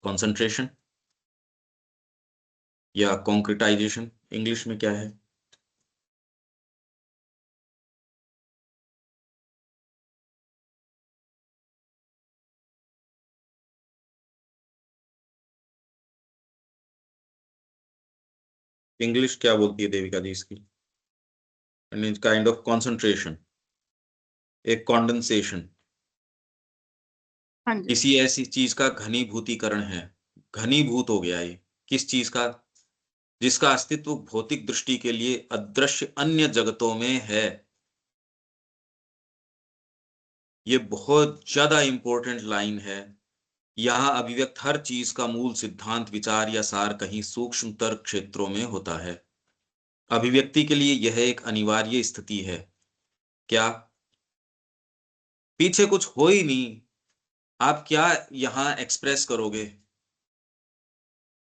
कॉन्सेंट्रेशन या कॉन्क्रिटाइजेशन, इंग्लिश में क्या है? इंग्लिश क्या बोलती है देविका जी इसकी? काइंड ऑफ कॉन्सेंट्रेशन, एक कॉन्डेंसेशन, हाँ जी। किसी ऐसी चीज का घनीभूतीकरण है। घनीभूत हो गया ये, किस चीज का? जिसका अस्तित्व भौतिक दृष्टि के लिए अदृश्य अन्य जगतों में है। ये बहुत ज्यादा इंपॉर्टेंट लाइन है। यहाँ अभिव्यक्त हर चीज का मूल सिद्धांत, विचार या सार कहीं सूक्ष्मतर क्षेत्रों में होता है। अभिव्यक्ति के लिए यह एक अनिवार्य स्थिति है। क्या? पीछे कुछ हो ही नहीं, आप क्या यहाँ एक्सप्रेस करोगे?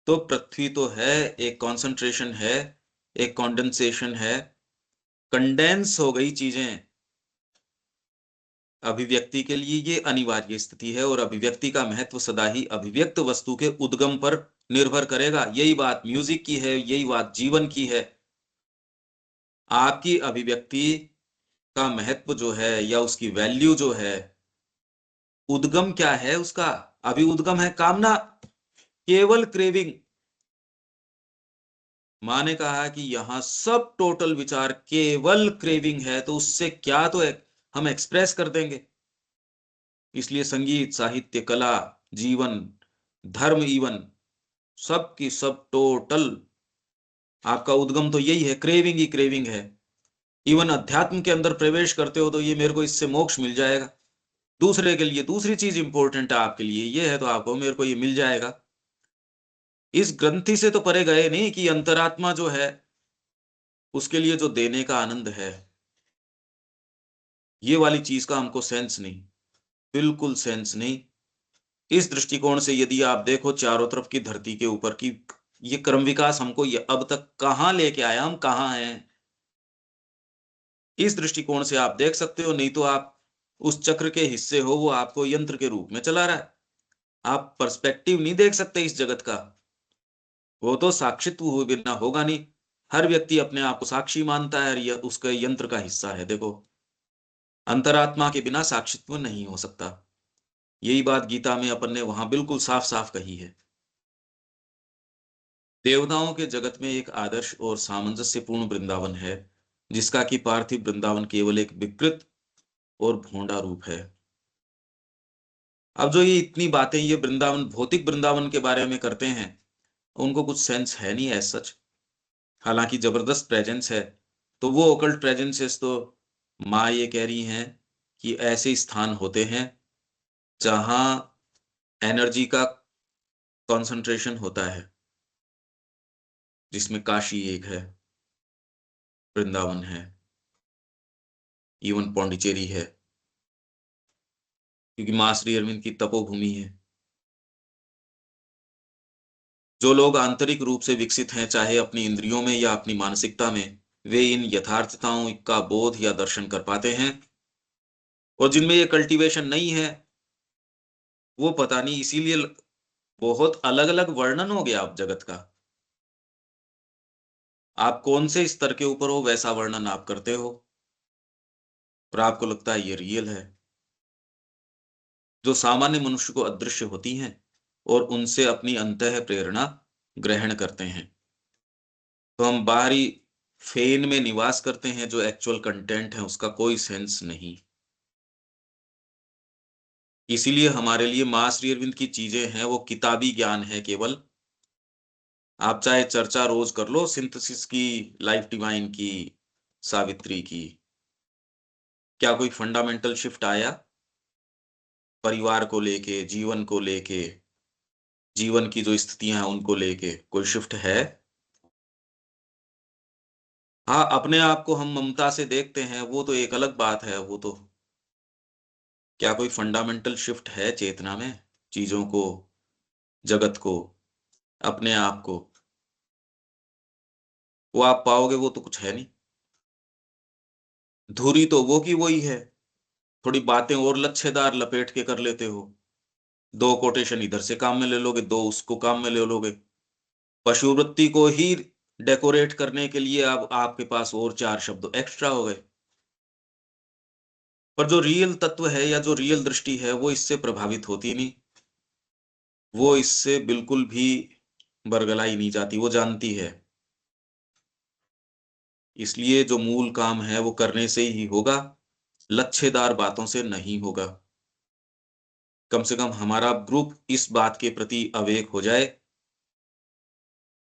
तो पृथ्वी तो है, एक कॉन्सेंट्रेशन है, एक कॉन्डेंसेशन है, कंडेंस हो गई चीजें। अभिव्यक्ति के लिए ये अनिवार्य स्थिति है, और अभिव्यक्ति का महत्व सदा ही अभिव्यक्त वस्तु के उद्गम पर निर्भर करेगा। यही बात म्यूजिक की है, यही बात जीवन की है। आपकी अभिव्यक्ति का महत्व जो है या उसकी वैल्यू जो है, उद्गम क्या है उसका? अभी उद्गम है कामना, केवल क्रेविंग। माँ ने कहा कि यहां सब टोटल विचार केवल क्रेविंग है, तो उससे क्या तो हम एक्सप्रेस कर देंगे। इसलिए संगीत, साहित्य, कला, जीवन, धर्म, इवन सब की सब टोटल आपका उद्गम तो यही है, क्रेविंग ही क्रेविंग है। इवन अध्यात्म के अंदर प्रवेश करते हो तो ये मेरे को इससे मोक्ष मिल जाएगा, दूसरे के लिए दूसरी चीज इंपॉर्टेंट है, आपके लिए ये है तो आपको मेरे को ये मिल जाएगा। इस ग्रंथि से तो परे गए नहीं कि अंतरात्मा जो है उसके लिए जो देने का आनंद है, ये वाली चीज का हमको सेंस नहीं, बिल्कुल सेंस नहीं। इस दृष्टिकोण से यदि आप देखो चारों तरफ की धरती के ऊपर की ये क्रम विकास हमको ये अब तक कहां लेके आया, हम कहां हैं, इस दृष्टिकोण से आप देख सकते हो। नहीं तो आप उस चक्र के हिस्से हो, वो आपको यंत्र के रूप में चला रहा है। आप पर्सपेक्टिव नहीं देख सकते इस जगत का, वो तो साक्षित्व हुए बिना होगा नहीं। हर व्यक्ति अपने आप को साक्षी मानता है, यह उसके यंत्र का हिस्सा है। देखो, अंतरात्मा के बिना साक्षित्व नहीं हो सकता। यही बात गीता में अपन ने वहां बिल्कुल साफ साफ कही है। देवताओं के जगत में एक आदर्श और सामंजस्यपूर्ण वृंदावन है, जिसका कि पार्थिव वृंदावन केवल एक विकृत और भोंडा रूप है। अब जो ये इतनी बातें ये वृंदावन, भौतिक वृंदावन के बारे में करते हैं, उनको कुछ सेंस है नहीं एज सच। हालांकि जबरदस्त प्रेजेंस है। तो वो ओकल्ट प्रेजेंसेस तो माँ ये कह रही हैं कि ऐसे स्थान होते हैं जहां एनर्जी का कंसंट्रेशन होता है, जिसमें काशी एक है, वृंदावन है, इवन पौंडीचेरी है, क्योंकि माँ श्री अरविंद की तपोभूमि है। जो लोग आंतरिक रूप से विकसित हैं, चाहे अपनी इंद्रियों में या अपनी मानसिकता में, वे इन यथार्थताओं का बोध या दर्शन कर पाते हैं। और जिनमें ये कल्टीवेशन नहीं है, वो पता नहीं, इसीलिए बहुत अलग अलग वर्णन हो गया अब जगत का। आप कौन से स्तर के ऊपर हो, वैसा वर्णन आप करते हो, और आपको लगता है ये रियल है। जो सामान्य मनुष्य को अदृश्य होती हैं और उनसे अपनी अंतः प्रेरणा ग्रहण करते हैं। तो हम बाहरी फेन में निवास करते हैं, जो एक्चुअल कंटेंट है उसका कोई सेंस नहीं। इसीलिए हमारे लिए मां श्री अरविंद की चीजें हैं वो किताबी ज्ञान है केवल। आप चाहे चर्चा रोज कर लो सिंथेसिस की, लाइफ डिवाइन की, सावित्री की, क्या कोई फंडामेंटल शिफ्ट आया? परिवार को लेके, जीवन को लेके, जीवन की जो स्थितियां हैं उनको लेके कोई शिफ्ट है? हाँ, अपने आप को हम ममता से देखते हैं, वो तो एक अलग बात है। वो तो क्या कोई फंडामेंटल शिफ्ट है चेतना में, चीजों को, जगत को, अपने आप को? वो आप पाओगे वो तो कुछ है नहीं। धुरी तो वो की वही है, थोड़ी बातें और लच्छेदार लपेट के कर लेते हो। दो कोटेशन इधर से काम में ले लोगे, दो उसको काम में ले लोगे। पशुवृत्ति को ही डेकोरेट करने के लिए अब आपके पास और चार शब्द एक्स्ट्रा हो गए। पर जो रियल तत्व है या जो रियल दृष्टि है वो इससे प्रभावित होती नहीं, वो इससे बिल्कुल भी बरगलाई नहीं जाती, वो जानती है। इसलिए जो मूल काम है वो करने से ही होगा, लच्छेदार बातों से नहीं होगा। कम से कम हमारा ग्रुप इस बात के प्रति अवेक हो जाए,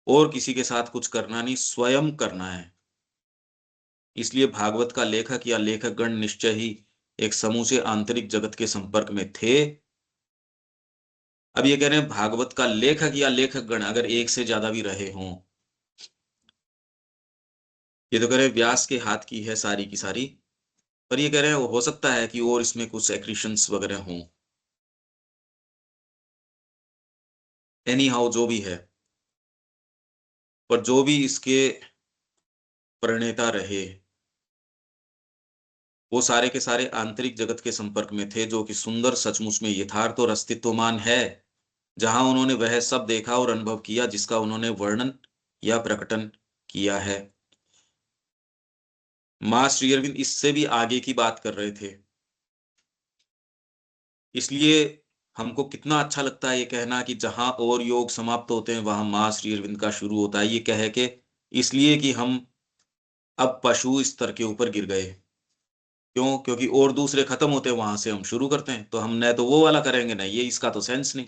और किसी के साथ कुछ करना नहीं, स्वयं करना है। इसलिए भागवत का लेखक या लेखक गण निश्चय ही एक समूह से आंतरिक जगत के संपर्क में थे। अब ये कह रहे हैं भागवत का लेखक या लेखक गण अगर एक से ज्यादा भी रहे हों, ये तो कह रहे हैं व्यास के हाथ की है सारी की सारी, पर ये कह रहे हैं हो सकता है कि और इसमें कुछ एक्रीशंस वगैरह हों। एनी हाउ जो भी है, पर जो भी इसके प्रणेता रहे, वो सारे के सारे आंतरिक जगत के संपर्क में थे, जो कि सुंदर सचमुच में यथार्थ और अस्तित्वमान है, जहां उन्होंने वह सब देखा और अनुभव किया जिसका उन्होंने वर्णन या प्रकटन किया है। मां श्री अरविंद इससे भी आगे की बात कर रहे थे। इसलिए हमको कितना अच्छा लगता है ये कहना कि जहां और योग समाप्त होते हैं वहां मां श्री अरविंद का शुरू होता है, ये कह के, इसलिए कि हम अब पशु स्तर के ऊपर गिर गए। क्यों? क्योंकि और दूसरे खत्म होते हैं, वहां से हम शुरू करते हैं, तो हम न तो वो वाला करेंगे ना ये, इसका तो सेंस नहीं।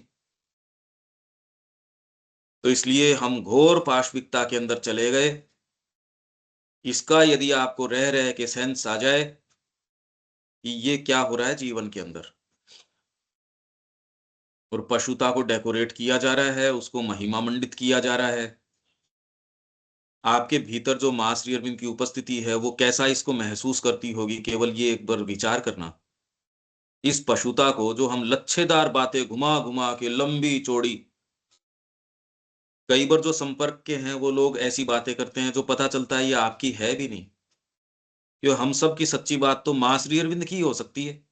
तो इसलिए हम घोर पाशविकता के अंदर चले गए। इसका यदि आपको रह रह के सेंस आ जाए कि ये क्या हो रहा है जीवन के अंदर, और पशुता को डेकोरेट किया जा रहा है, उसको महिमा मंडित किया जा रहा है, आपके भीतर जो मां श्री अरविंद की उपस्थिति है वो कैसा इसको महसूस करती होगी, केवल ये एक बार विचार करना। इस पशुता को जो हम लच्छेदार बातें घुमा घुमा के, लंबी चौड़ी, कई बार जो संपर्क के हैं वो लोग ऐसी बातें करते हैं जो पता चलता है ये आपकी है भी नहीं। क्यों? हम सब की सच्ची बात तो मां श्री अरविंद की हो सकती है।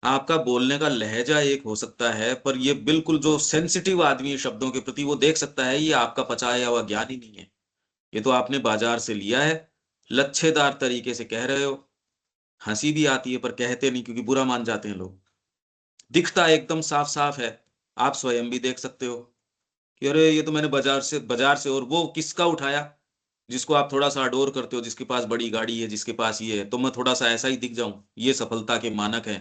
आपका बोलने का लहजा एक हो सकता है, पर ये बिल्कुल जो सेंसिटिव आदमी है शब्दों के प्रति, वो देख सकता है ये आपका पचाया हुआ ज्ञान ही नहीं है, ये तो आपने बाजार से लिया है, लच्छेदार तरीके से कह रहे हो। हंसी भी आती है पर कहते नहीं, क्योंकि बुरा मान जाते हैं लोग। दिखता एकदम साफ साफ है, आप स्वयं भी देख सकते हो कि अरे ये तो मैंने बाजार से, और वो किसका उठाया? जिसको आप थोड़ा सा अडोर करते हो, जिसके पास बड़ी गाड़ी है, जिसके पास ये है, तो मैं थोड़ा सा ऐसा ही दिख जाऊं, ये सफलता के मानक है।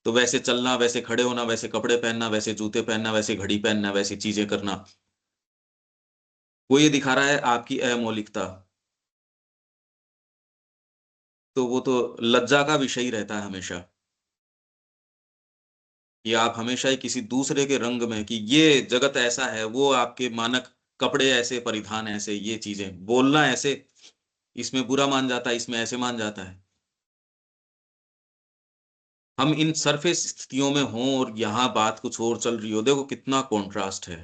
तो वैसे चलना, वैसे खड़े होना, वैसे कपड़े पहनना, वैसे जूते पहनना, वैसे घड़ी पहनना, वैसी चीजें करना, वो ये दिखा रहा है आपकी अमौलिकता। तो वो तो लज्जा का विषय ही रहता है हमेशा, कि आप हमेशा ही किसी दूसरे के रंग में, कि ये जगत ऐसा है, वो आपके मानक कपड़े ऐसे, परिधान ऐसे, ये चीजें, बोलना ऐसे, इसमें बुरा मान जाता है, इसमें ऐसे मान जाता है। हम इन सरफेस स्थितियों में हों और यहाँ बात कुछ और चल रही हो, देखो कितना कॉन्ट्रास्ट है।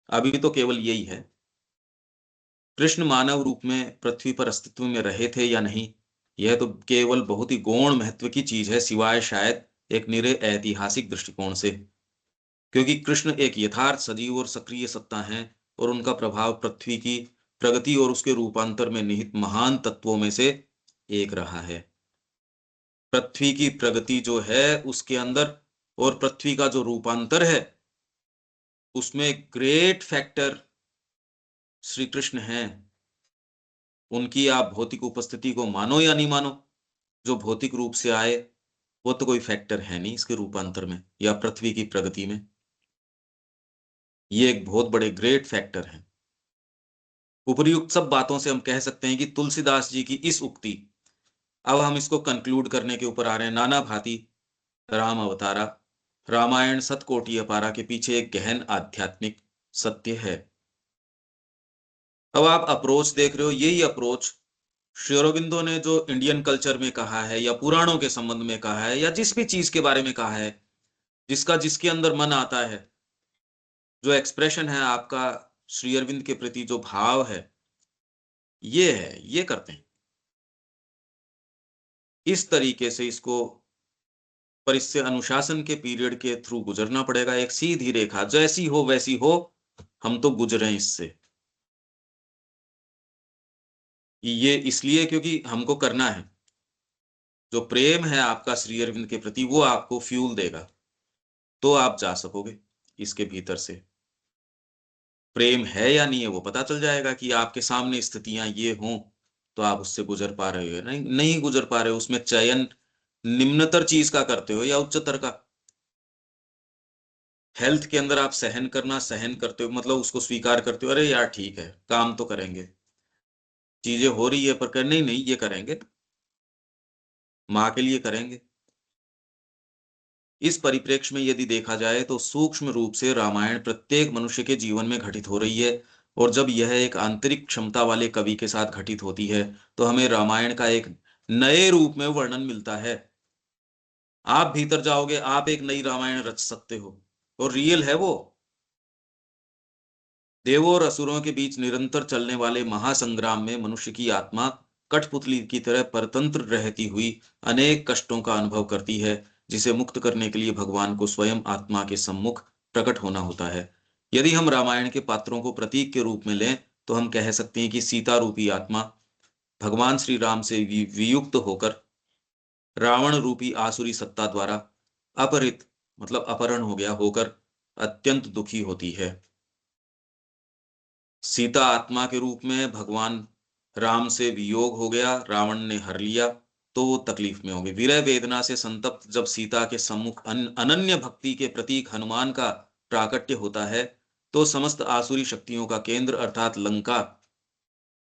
अभी तो केवल यही है। कृष्ण मानव रूप में पृथ्वी पर अस्तित्व में रहे थे या नहीं, यह तो केवल बहुत ही गौण महत्व की चीज है, सिवाय शायद एक निरे ऐतिहासिक दृष्टिकोण से, क्योंकि कृष्ण एक यथार्थ सजीव और सक्रिय सत्ता है और उनका प्रभाव पृथ्वी की प्रगति और उसके रूपांतर में निहित महान तत्वों में से एक रहा है। पृथ्वी की प्रगति जो है उसके अंदर और पृथ्वी का जो रूपांतर है उसमें ग्रेट फैक्टर श्री कृष्ण हैं। उनकी आप भौतिक उपस्थिति को मानो या नहीं मानो, जो भौतिक रूप से आए वो तो कोई फैक्टर है नहीं इसके रूपांतर में या पृथ्वी की प्रगति में। ये एक बहुत बड़े ग्रेट फैक्टर हैं। उपर्युक्त सब बातों से हम कह सकते हैं कि तुलसीदास जी की इस उक्ति, अब हम इसको कंक्लूड करने के ऊपर आ रहे हैं। नाना भांति राम अवतारा, रामायण सतकोटि अपारा के पीछे एक गहन आध्यात्मिक सत्य है। अब आप अप्रोच देख रहे हो, यही अप्रोच श्री अरबिंदो ने जो इंडियन कल्चर में कहा है या पुराणों के संबंध में कहा है या जिस भी चीज के बारे में कहा है, जिसका जिसके अंदर मन आता है, जो एक्सप्रेशन है आपका श्री अरविंद के प्रति जो भाव है, ये है, ये करते हैं इस तरीके से इसको। पर इससे अनुशासन के पीरियड के थ्रू गुजरना पड़ेगा। एक सीधी रेखा जैसी हो वैसी हो, हम तो गुजरे इससे। ये इसलिए क्योंकि हमको करना है। जो प्रेम है आपका श्री अरविंद के प्रति वो आपको फ्यूल देगा, तो आप जा सकोगे इसके भीतर से। प्रेम है या नहीं है वो पता चल जाएगा कि आपके सामने स्थितियां ये हों तो आप उससे गुजर पा रहे हो, नहीं नहीं गुजर पा रहे हो, उसमें चयन निम्नतर चीज का करते हो या उच्चतर का। हेल्थ के अंदर आप सहन करना सहन करते हो, मतलब उसको स्वीकार करते हो, अरे यार ठीक है काम तो करेंगे, चीजें हो रही है पर कर नहीं नहीं ये करेंगे, माँ के लिए करेंगे। इस परिप्रेक्ष्य में यदि देखा जाए तो सूक्ष्म रूप से रामायण प्रत्येक मनुष्य के जीवन में घटित हो रही है, और जब यह एक आंतरिक क्षमता वाले कवि के साथ घटित होती है तो हमें रामायण का एक नए रूप में वर्णन मिलता है। आप भीतर जाओगे, आप एक नई रामायण रच सकते हो, और रियल है वो। देवों और असुरों के बीच निरंतर चलने वाले महासंग्राम में मनुष्य की आत्मा कठपुतली की तरह परतंत्र रहती हुई अनेक कष्टों का अनुभव करती है, जिसे मुक्त करने के लिए भगवान को स्वयं आत्मा के सम्मुख प्रकट होना होता है। यदि हम रामायण के पात्रों को प्रतीक के रूप में लें तो हम कह सकते हैं कि सीता रूपी आत्मा भगवान श्री राम से वियुक्त होकर रावण रूपी आसुरी सत्ता द्वारा अपहरित, मतलब अपहरण हो गया होकर अत्यंत दुखी होती है। सीता आत्मा के रूप में भगवान राम से वियोग हो गया, रावण ने हर लिया, तो वो तकलीफ में होगी। विरह वेदना से संतप्त जब सीता के सम्मुख अनन्य भक्ति के प्रतीक हनुमान का प्राकट्य होता है तो समस्त आसुरी शक्तियों का केंद्र अर्थात लंका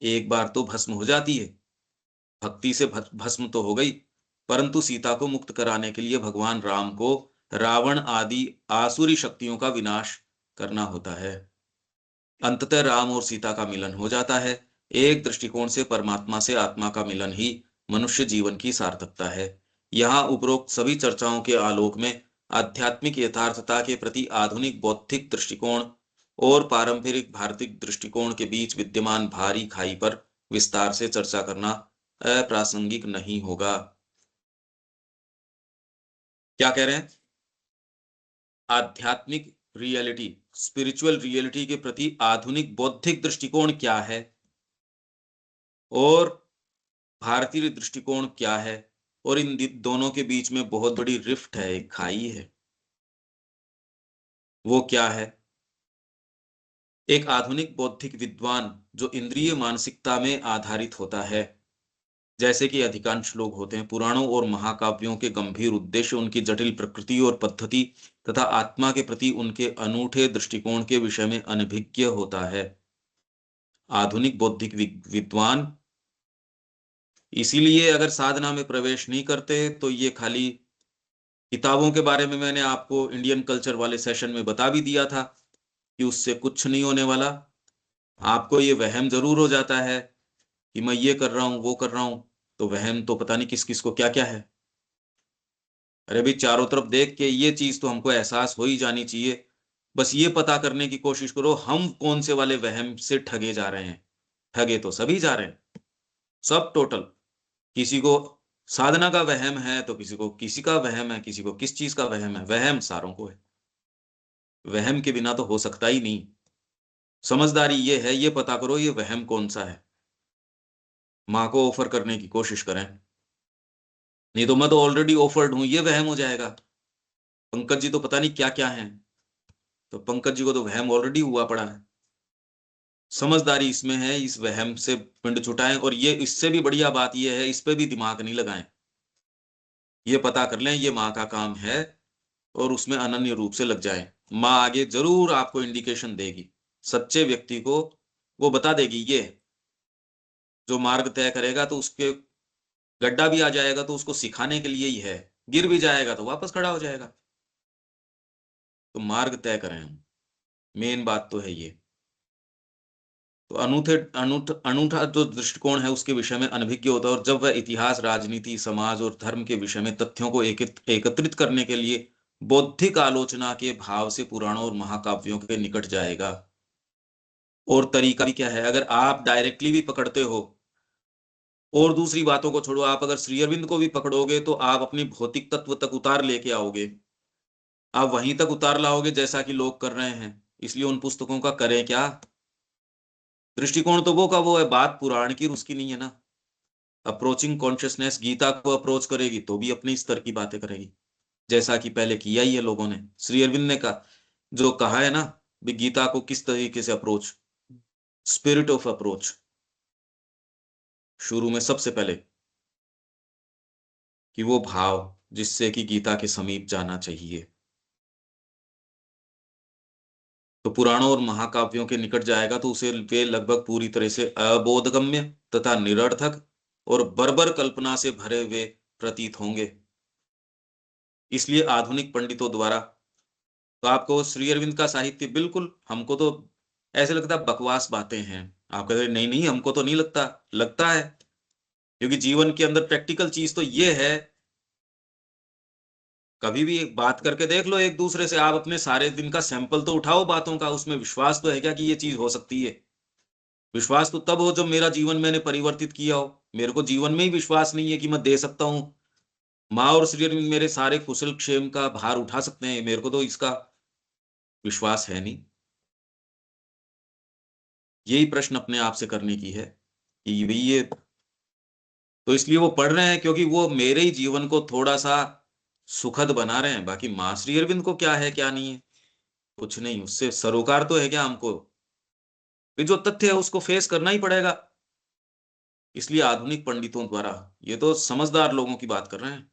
एक बार तो भस्म हो जाती है। भक्ति से भस्म तो हो गई, परंतु सीता को मुक्त कराने के लिए भगवान राम को रावण आदि आसुरी शक्तियों का विनाश करना होता है। अंततः राम और सीता का मिलन हो जाता है। एक दृष्टिकोण से परमात्मा से आत्मा का मिलन ही मनुष्य जीवन की सार्थकता है। यहाँ उपरोक्त सभी चर्चाओं के आलोक में आध्यात्मिक यथार्थता के प्रति आधुनिक बौद्धिक दृष्टिकोण और पारंपरिक भारतीय दृष्टिकोण के बीच विद्यमान भारी खाई पर विस्तार से चर्चा करना अप्रासंगिक नहीं होगा। क्या कह रहे हैं? आध्यात्मिक रियलिटी, स्पिरिचुअल रियलिटी के प्रति आधुनिक बौद्धिक दृष्टिकोण क्या है और भारतीय दृष्टिकोण क्या है, और इन दोनों के बीच में बहुत बड़ी रिफ्ट है, एक खाई है। वो क्या है? एक आधुनिक बौद्धिक विद्वान जो इंद्रिय मानसिकता में आधारित होता है, जैसे कि अधिकांश लोग होते हैं, पुराणों और महाकाव्यों के गंभीर उद्देश्य, उनकी जटिल प्रकृति और पद्धति तथा आत्मा के प्रति उनके अनूठे दृष्टिकोण के विषय में अनभिज्ञ होता है। आधुनिक बौद्धिक विद्वान इसीलिए अगर साधना में प्रवेश नहीं करते तो ये खाली किताबों के बारे में मैंने आपको इंडियन कल्चर वाले सेशन में बता भी दिया था कि उससे कुछ नहीं होने वाला। आपको ये वहम जरूर हो जाता है कि मैं ये कर रहा हूं वो कर रहा हूं, तो वहम तो पता नहीं किस किस को क्या क्या है। अरे भाई चारों तरफ देख के ये चीज तो हमको एहसास हो ही जानी चाहिए बस ये पता करने की कोशिश करो हम कौन से वाले वहम से ठगे जा रहे हैं। ठगे तो सभी जा रहे हैं, सब टोटल। किसी को साधना का वहम है तो किसी को किसी का वहम है, किसी को किस चीज का वहम है। वहम सारों को है, वहम के बिना तो हो सकता ही नहीं। समझदारी ये है, ये पता करो ये वहम कौन सा है, माँ को ऑफर करने की कोशिश करें। नहीं तो मैं तो ऑलरेडी ऑफर्ड हूं, ये वहम हो जाएगा। पंकज जी तो पता नहीं क्या क्या है, तो पंकज जी को तो वहम ऑलरेडी हुआ पड़ा है। समझदारी इसमें है, इस वहम से पिंड छुटाएं। और ये इससे भी बढ़िया बात ये है, इस पे भी दिमाग नहीं लगाएं। ये पता कर लें ये माँ का काम है और उसमें अनन्य रूप से लग जाए। माँ आगे जरूर आपको इंडिकेशन देगी, सच्चे व्यक्ति को वो बता देगी। ये जो मार्ग तय करेगा तो उसके गड्ढा भी आ जाएगा तो उसको सिखाने के लिए ही है, गिर भी जाएगा तो वापस खड़ा हो जाएगा। तो मार्ग तय करें हम, मेन बात तो है ये। तो अनूठा जो दृष्टिकोण है उसके विषय में अनभिज्ञ होता है, और जब वह इतिहास, राजनीति, समाज और धर्म के विषय में तथ्यों को एकत्रित करने के लिए बौद्धिक आलोचना के भाव से पुराणों और महाकाव्यों के निकट जाएगा। और तरीका भी क्या है, अगर आप डायरेक्टली भी पकड़ते हो, और दूसरी बातों को छोड़ो, आप अगर श्री अरविंद को भी पकड़ोगे तो आप अपनी भौतिक तत्व तक उतार लेके आओगे। आप वहीं तक उतार लाओगे जैसा कि लोग कर रहे हैं। इसलिए उन पुस्तकों का करें क्या, दृष्टिकोण तो वो का वो है, बात पुराण की उसकी नहीं है ना। अप्रोचिंग कॉन्शियसनेस गीता को अप्रोच करेगी तो भी अपने स्तर की बातें करेगी, जैसा कि पहले किया ही है लोगों ने। श्री अरविंद ने कहा, जो कहा है ना भी गीता को किस तरीके से अप्रोच, स्पिरिट ऑफ अप्रोच शुरू में सबसे पहले, कि वो भाव जिससे कि गीता के समीप जाना चाहिए। तो पुराणों और महाकाव्यों के निकट जाएगा तो उसे वे लगभग पूरी तरह से अबोधगम्य तथा निरर्थक और बर्बर कल्पना से भरे हुए प्रतीत होंगे। इसलिए आधुनिक पंडितों द्वारा तो आपको श्री अरविंद का साहित्य बिल्कुल, हमको तो ऐसे लगता है बकवास बातें हैं। आप कहते हैं नहीं नहीं हमको तो नहीं लगता, लगता है। क्योंकि जीवन के अंदर प्रैक्टिकल चीज तो ये है, कभी भी एक बात करके देख लो एक दूसरे से, आप अपने सारे दिन का सैंपल तो उठाओ बातों का, उसमें विश्वास तो है क्या कि ये चीज हो सकती है। विश्वास तो तब हो जब मेरा जीवन मैंने परिवर्तित किया हो। मेरे को जीवन में ही विश्वास नहीं है कि मैं दे सकता हूं। माँ और श्री अरविंद मेरे सारे कुशल क्षेम का भार उठा सकते हैं, मेरे को तो इसका विश्वास है नहीं। यही प्रश्न अपने आप से करने की है कि भाई ये, तो इसलिए वो पढ़ रहे हैं क्योंकि वो मेरे ही जीवन को थोड़ा सा सुखद बना रहे हैं। बाकी माँ श्री अरविंद को क्या है क्या नहीं है, कुछ नहीं, उससे सरोकार तो है क्या हमको, फिर जो तथ्य है उसको फेस करना ही पड़ेगा। इसलिए आधुनिक पंडितों द्वारा, ये तो समझदार लोगों की बात कर रहे हैं,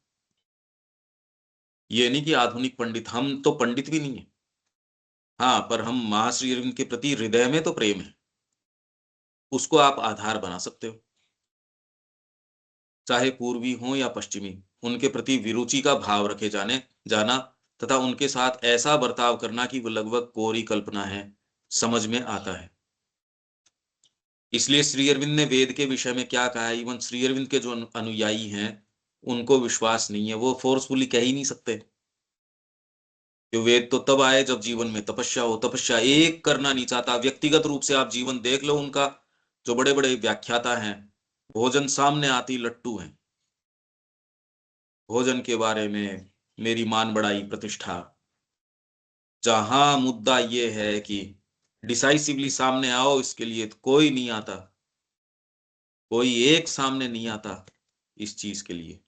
ये नहीं कि आधुनिक पंडित, हम तो पंडित भी नहीं है। हाँ, पर हम महाश्री अरविंद के प्रति हृदय में तो प्रेम है, उसको आप आधार बना सकते हो। चाहे पूर्वी हो या पश्चिमी, उनके प्रति विरुचि का भाव रखे जाना तथा उनके साथ ऐसा बर्ताव करना कि वो लगभग कोरी कल्पना है, समझ में आता है। इसलिए श्री अरविंद ने वेद के विषय में क्या कहा है, इवन श्री अरविंद के जो अनुयायी हैं उनको विश्वास नहीं है, वो फोर्सफुली कह ही नहीं सकते कि वेद तो तब आए जब जीवन में तपस्या हो। तपस्या एक करना नहीं चाहता। व्यक्तिगत रूप से आप जीवन देख लो उनका, जो बड़े बड़े व्याख्याता हैं, भोजन सामने आती लट्टू हैं। भोजन के बारे में मेरी मान बढ़ाई प्रतिष्ठा, जहां मुद्दा ये है कि डिसाइसिवली सामने आओ, इसके लिए तो कोई नहीं आता, कोई एक सामने नहीं आता इस चीज के लिए।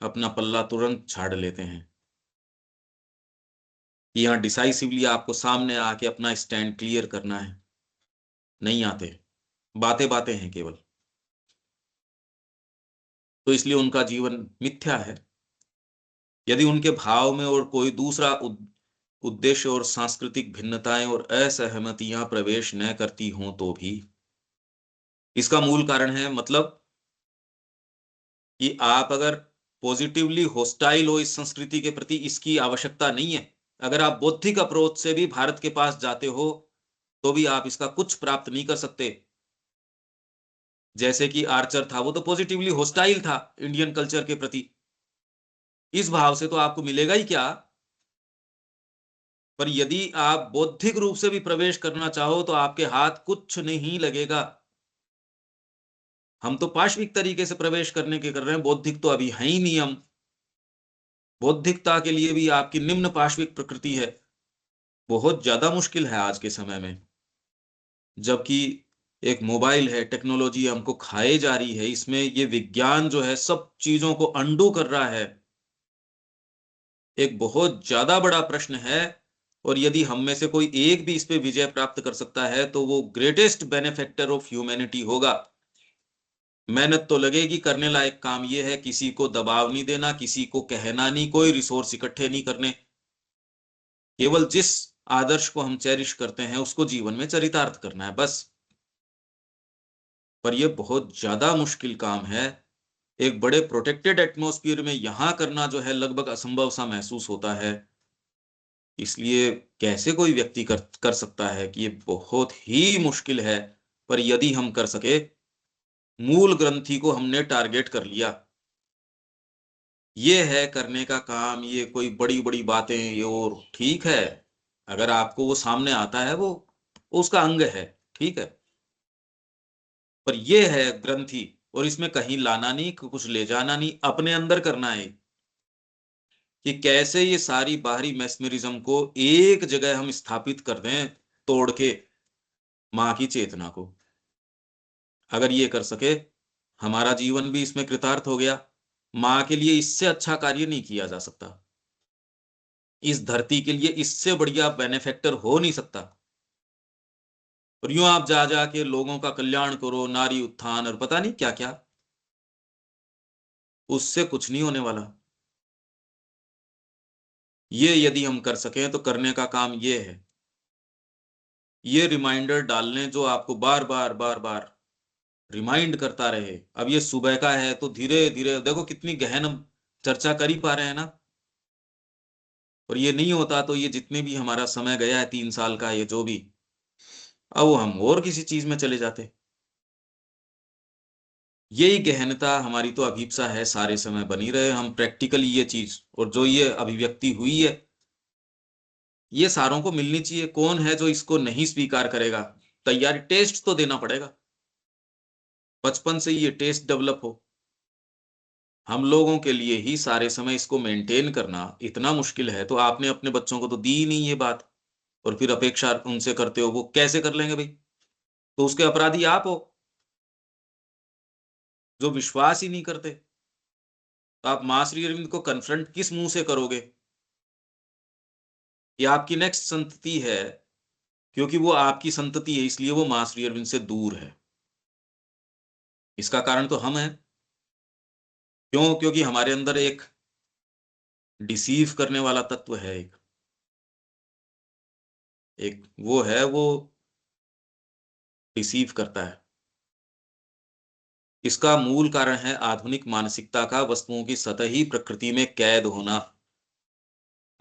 अपना पल्ला तुरंत झाड़ लेते हैं कि यहाँ डिसाइसिवली आपको सामने आके अपना स्टैंड क्लियर करना है, नहीं आते, बातें बातें हैं केवल। तो इसलिए उनका जीवन मिथ्या है। यदि उनके भाव में और कोई दूसरा उद्देश्य और सांस्कृतिक भिन्नताएं और असहमतियां प्रवेश न करती हों तो भी, इसका मूल कारण है मतलब कि आप अगर पॉजिटिवली होस्टाइल हो इस संस्कृति के प्रति, इसकी आवश्यकता नहीं है। अगर आप बौद्धिक अप्रोच से भी भारत के पास जाते हो तो भी आप इसका कुछ प्राप्त नहीं कर सकते। जैसे कि आर्चर था, वो तो पॉजिटिवली होस्टाइल था इंडियन कल्चर के प्रति, इस भाव से तो आपको मिलेगा ही क्या। पर यदि आप बौद्धिक रूप से भी प्रवेश करना चाहो तो आपके हाथ कुछ नहीं लगेगा। हम तो पाशविक तरीके से प्रवेश करने के कर रहे हैं, बौद्धिक तो अभी है ही नहीं। हम बौद्धिकता के लिए भी आपकी निम्न पाशविक प्रकृति है, बहुत ज्यादा मुश्किल है आज के समय में। जबकि एक मोबाइल है, टेक्नोलॉजी हमको खाए जा रही है, इसमें ये विज्ञान जो है सब चीजों को अंडू कर रहा है। एक बहुत ज्यादा बड़ा प्रश्न है, और यदि हम में से कोई एक भी इस पे विजय प्राप्त कर सकता है तो वो ग्रेटेस्ट बेनिफेक्टर ऑफ ह्यूमैनिटी होगा। मेहनत तो लगेगी, करने लायक काम ये है किसी को दबाव नहीं देना, किसी को कहना नहीं, कोई रिसोर्स इकट्ठे नहीं करने, केवल जिस आदर्श को हम चेरिश करते हैं उसको जीवन में चरितार्थ करना है बस। पर यह बहुत ज्यादा मुश्किल काम है। एक बड़े प्रोटेक्टेड एटमॉस्फेयर में यहां करना जो है लगभग असंभव सा महसूस होता है। इसलिए कैसे कोई व्यक्ति कर सकता है कि ये बहुत ही मुश्किल है। पर यदि हम कर सके, मूल ग्रंथि को हमने टारगेट कर लिया, ये है करने का काम। ये कोई बड़ी बड़ी बातें ये और ठीक है, अगर आपको वो सामने आता है वो उसका अंग है, ठीक है। पर ये है ग्रंथि, और इसमें कहीं लाना नहीं, कुछ ले जाना नहीं, अपने अंदर करना है कि कैसे ये सारी बाहरी मैस्मरिज्म को एक जगह हम स्थापित कर दें, तोड़ के मां की चेतना को। अगर ये कर सके, हमारा जीवन भी इसमें कृतार्थ हो गया। मां के लिए इससे अच्छा कार्य नहीं किया जा सकता, इस धरती के लिए इससे बढ़िया बेनिफैक्टर हो नहीं सकता। और यूं आप जा जा के लोगों का कल्याण करो, नारी उत्थान और पता नहीं क्या क्या, उससे कुछ नहीं होने वाला। ये यदि हम कर सकें तो करने का काम ये है, ये रिमाइंडर डालने जो आपको बार बार बार बार रिमाइंड करता रहे। अब ये सुबह का है तो धीरे धीरे देखो कितनी गहन हम चर्चा कर ही पा रहे हैं ना। और ये नहीं होता तो ये जितने भी हमारा समय गया है 3 साल का, ये जो भी, अब वो हम और किसी चीज में चले जाते। यही गहनता हमारी तो अभीप्सा है, सारे समय बनी रहे हम प्रैक्टिकली ये चीज, और जो ये अभिव्यक्ति हुई है ये सारों को मिलनी चाहिए। कौन है जो इसको नहीं स्वीकार करेगा? तैयारी टेस्ट तो देना पड़ेगा, बचपन से ये टेस्ट डेवलप हो। हम लोगों के लिए ही सारे समय इसको मेंटेन करना इतना मुश्किल है, तो आपने अपने बच्चों को तो दी ही नहीं ये बात, और फिर अपेक्षा उनसे करते हो, वो कैसे कर लेंगे भाई? तो उसके अपराधी आप हो जो विश्वास ही नहीं करते। तो आप मां श्री अरविंद को कन्फ्रंट किस मुंह से करोगे? ये आपकी नेक्स्ट संतति है, क्योंकि वो आपकी संतति है इसलिए वो मां श्री अरविंद से दूर है। इसका कारण तो हम हैं। क्यों? क्योंकि हमारे अंदर एक डिसीव करने वाला तत्व है, एक वो है, वो डिसीव करता है। इसका मूल कारण है आधुनिक मानसिकता का वस्तुओं की सतही प्रकृति में कैद होना।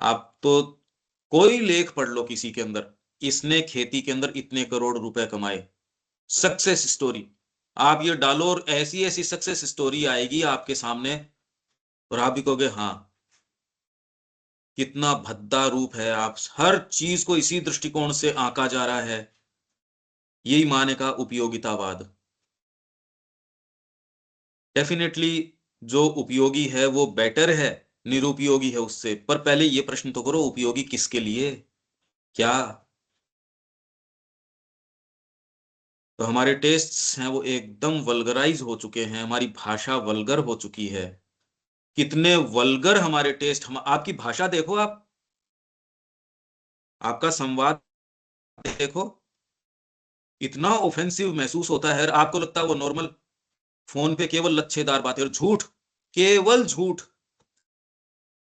आप तो कोई लेख पढ़ लो किसी के अंदर, इसने खेती के अंदर इतने करोड़ रुपए कमाए, सक्सेस स्टोरी, आप ये डालो और ऐसी ऐसी सक्सेस स्टोरी आएगी आपके सामने, और आप भी कहोगे हाँ, कितना भद्दा रूप है। आप हर चीज को इसी दृष्टिकोण से आंका जा रहा है। यही माने का उपयोगितावाद। डेफिनेटली जो उपयोगी है वो बेटर है, निरुपयोगी है उससे। पर पहले ये प्रश्न तो करो, उपयोगी किसके लिए? क्या? तो हमारे टेस्ट्स हैं वो एकदम वल्गराइज हो चुके हैं, हमारी भाषा वल्गर हो चुकी है। कितने वल्गर हमारे टेस्ट। हम आपकी भाषा देखो, आप आपका संवाद देखो, इतना ऑफेंसिव महसूस होता है, आपको लगता है वो नॉर्मल फोन पे केवल लच्छेदार बातें और झूठ, केवल झूठ।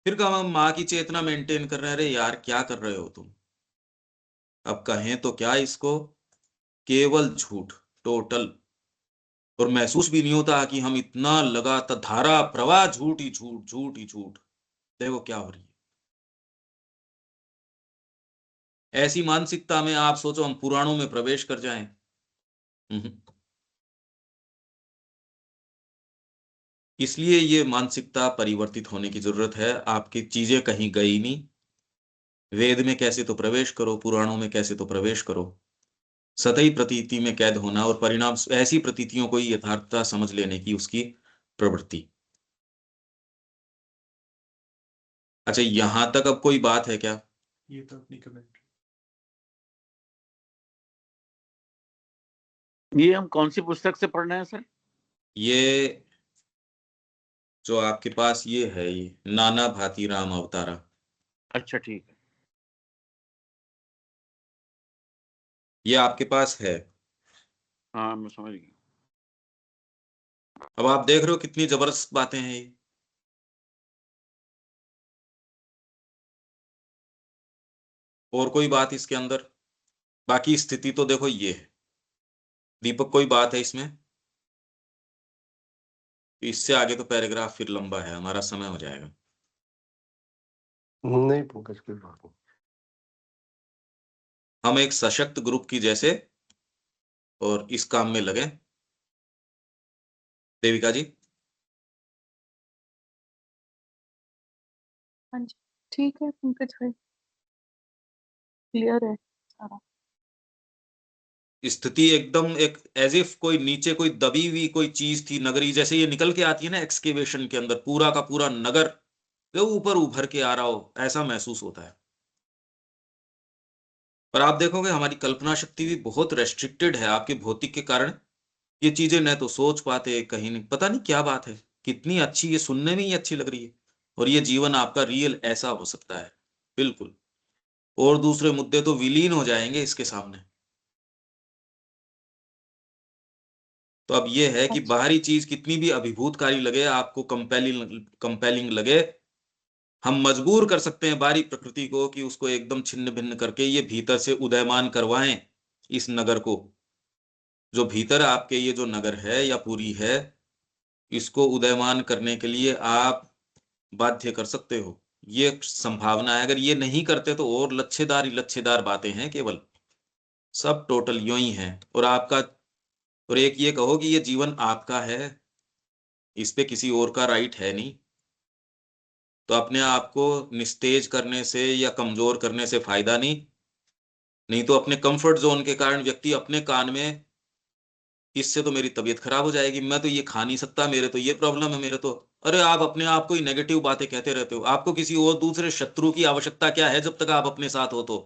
फिर कहा हम माँ की चेतना मेंटेन कर रहे हैं। अरे यार क्या कर रहे हो तुम? अब कहें तो क्या इसको, केवल झूठ, टोटल। और महसूस भी नहीं होता कि हम इतना लगातार धारा प्रवाह झूठ ही झूठ, झूठ ही झूठ। देखो क्या हो रही है। ऐसी मानसिकता में आप सोचो हम पुराणों में प्रवेश कर जाएं। हम्म। इसलिए ये मानसिकता परिवर्तित होने की जरूरत है। आपकी चीजें कहीं गई नहीं, वेद में कैसे तो प्रवेश करो, पुराणों में कैसे तो प्रवेश करो, सतही प्रतीति में कैद होना और परिणाम ऐसी प्रतीतियों को ही यथार्थता समझ लेने की उसकी प्रवृत्ति। अच्छा, यहां तक अब कोई बात है क्या? ये तो अपनी कमेंट। ये हम कौन सी पुस्तक से पढ़ रहे हैं सर? ये जो आपके पास ये है, ये नाना भांति राम अवतारा। अच्छा ठीक है। ये आपके पास है। हाँ मैं समझ गया। अब आप देख रहे हो कितनी जबरदस्त बातें हैं ये। और कोई बात इसके अंदर? बाकी स्थिति तो देखो ये है। दीपक, कोई बात है इसमें? इससे आगे तो पैराग्राफ फिर लंबा है, हमारा समय हो जाएगा। नहीं पंकज, कोई बात नहीं। हम एक सशक्त ग्रुप की जैसे और इस काम में लगे। देविका जी। हाँ जी, ठीक है पंकज भाई, क्लियर है सारा। स्थिति एकदम एक एज इफ कोई नीचे कोई दबी हुई कोई चीज थी, नगरी जैसे ये निकल के आती है ना एक्सकेवेशन के अंदर, पूरा का पूरा नगर जो ऊपर उभर के आ रहा हो, ऐसा महसूस होता है। पर आप देखोगे हमारी कल्पना शक्ति भी बहुत रेस्ट्रिक्टेड है आपके भौतिक के कारण। ये चीजें न तो सोच पाते, कहीं नहीं, पता नहीं क्या बात है। कितनी अच्छी, ये सुनने में ही अच्छी लग रही है। और ये जीवन आपका रियल ऐसा हो सकता है, बिल्कुल। और दूसरे मुद्दे तो विलीन हो जाएंगे इसके सामने। तो अब ये है कि अच्छा, बाहरी चीज कितनी भी अभिभूतकारी लगे, आपको कंपेलिंग लगे, हम मजबूर कर सकते हैं बाहरी प्रकृति को कि उसको एकदम छिन्न भिन्न करके ये भीतर से उदयमान करवाएं इस नगर को। जो भीतर आपके ये जो नगर है या पूरी है, इसको उदयमान करने के लिए आप बाध्य कर सकते हो। ये एक संभावना है। अगर ये नहीं करते तो और लच्छेदार ही लच्छेदार बातें हैं केवल, सब टोटल यूं ही है। और आपका, और एक ये कहो कि ये जीवन आपका है, इस पे किसी और का राइट है नहीं। तो अपने आप को निस्तेज करने से या कमजोर करने से फायदा नहीं। नहीं तो अपने कंफर्ट जोन के कारण व्यक्ति अपने कान में, इससे तो मेरी तबीयत खराब हो जाएगी, मैं तो ये खा नहीं सकता, मेरे तो ये प्रॉब्लम है, मेरे तो। अरे आप अपने आप को ही नेगेटिव बातें कहते रहते हो। आपको किसी और दूसरे शत्रु की आवश्यकता क्या है जब तक आप अपने साथ हो तो?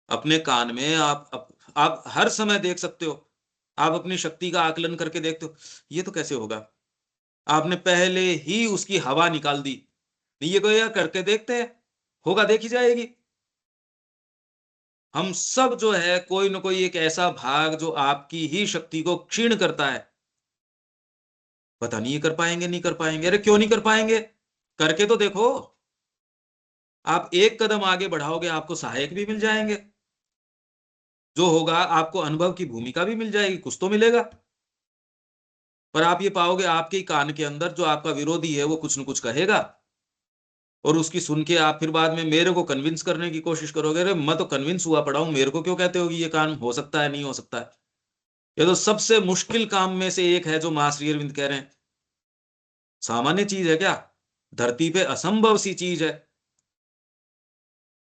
अपने कान में आप हर समय देख सकते हो। आप अपनी शक्ति का आकलन करके देखते हो, ये तो कैसे होगा? आपने पहले ही उसकी हवा निकाल दी। ये कोई यार करके देखते हैं, होगा देखी जाएगी। हम सब जो है कोई ना कोई एक ऐसा भाग जो आपकी ही शक्ति को क्षीण करता है। पता नहीं ये कर पाएंगे नहीं कर पाएंगे। अरे क्यों नहीं कर पाएंगे? करके तो देखो। आप एक कदम आगे बढ़ाओगे, आपको सहायक भी मिल जाएंगे। जो होगा आपको अनुभव की भूमिका भी मिल जाएगी, कुछ तो मिलेगा। पर आप ये पाओगे आपके ही कान के अंदर जो आपका विरोधी है वो कुछ न कुछ कहेगा, और उसकी सुन के आप फिर बाद में मेरे को कन्विंस करने की कोशिश करोगे। अरे मैं तो कन्विंस हुआ पड़ा हूं, मेरे को क्यों कहते हो कि ये काम हो सकता है नहीं हो सकता है? ये तो सबसे मुश्किल काम में से एक है जो महाश्री अरविंद कह रहे हैं। सामान्य चीज है क्या? धरती पे असंभव सी चीज है।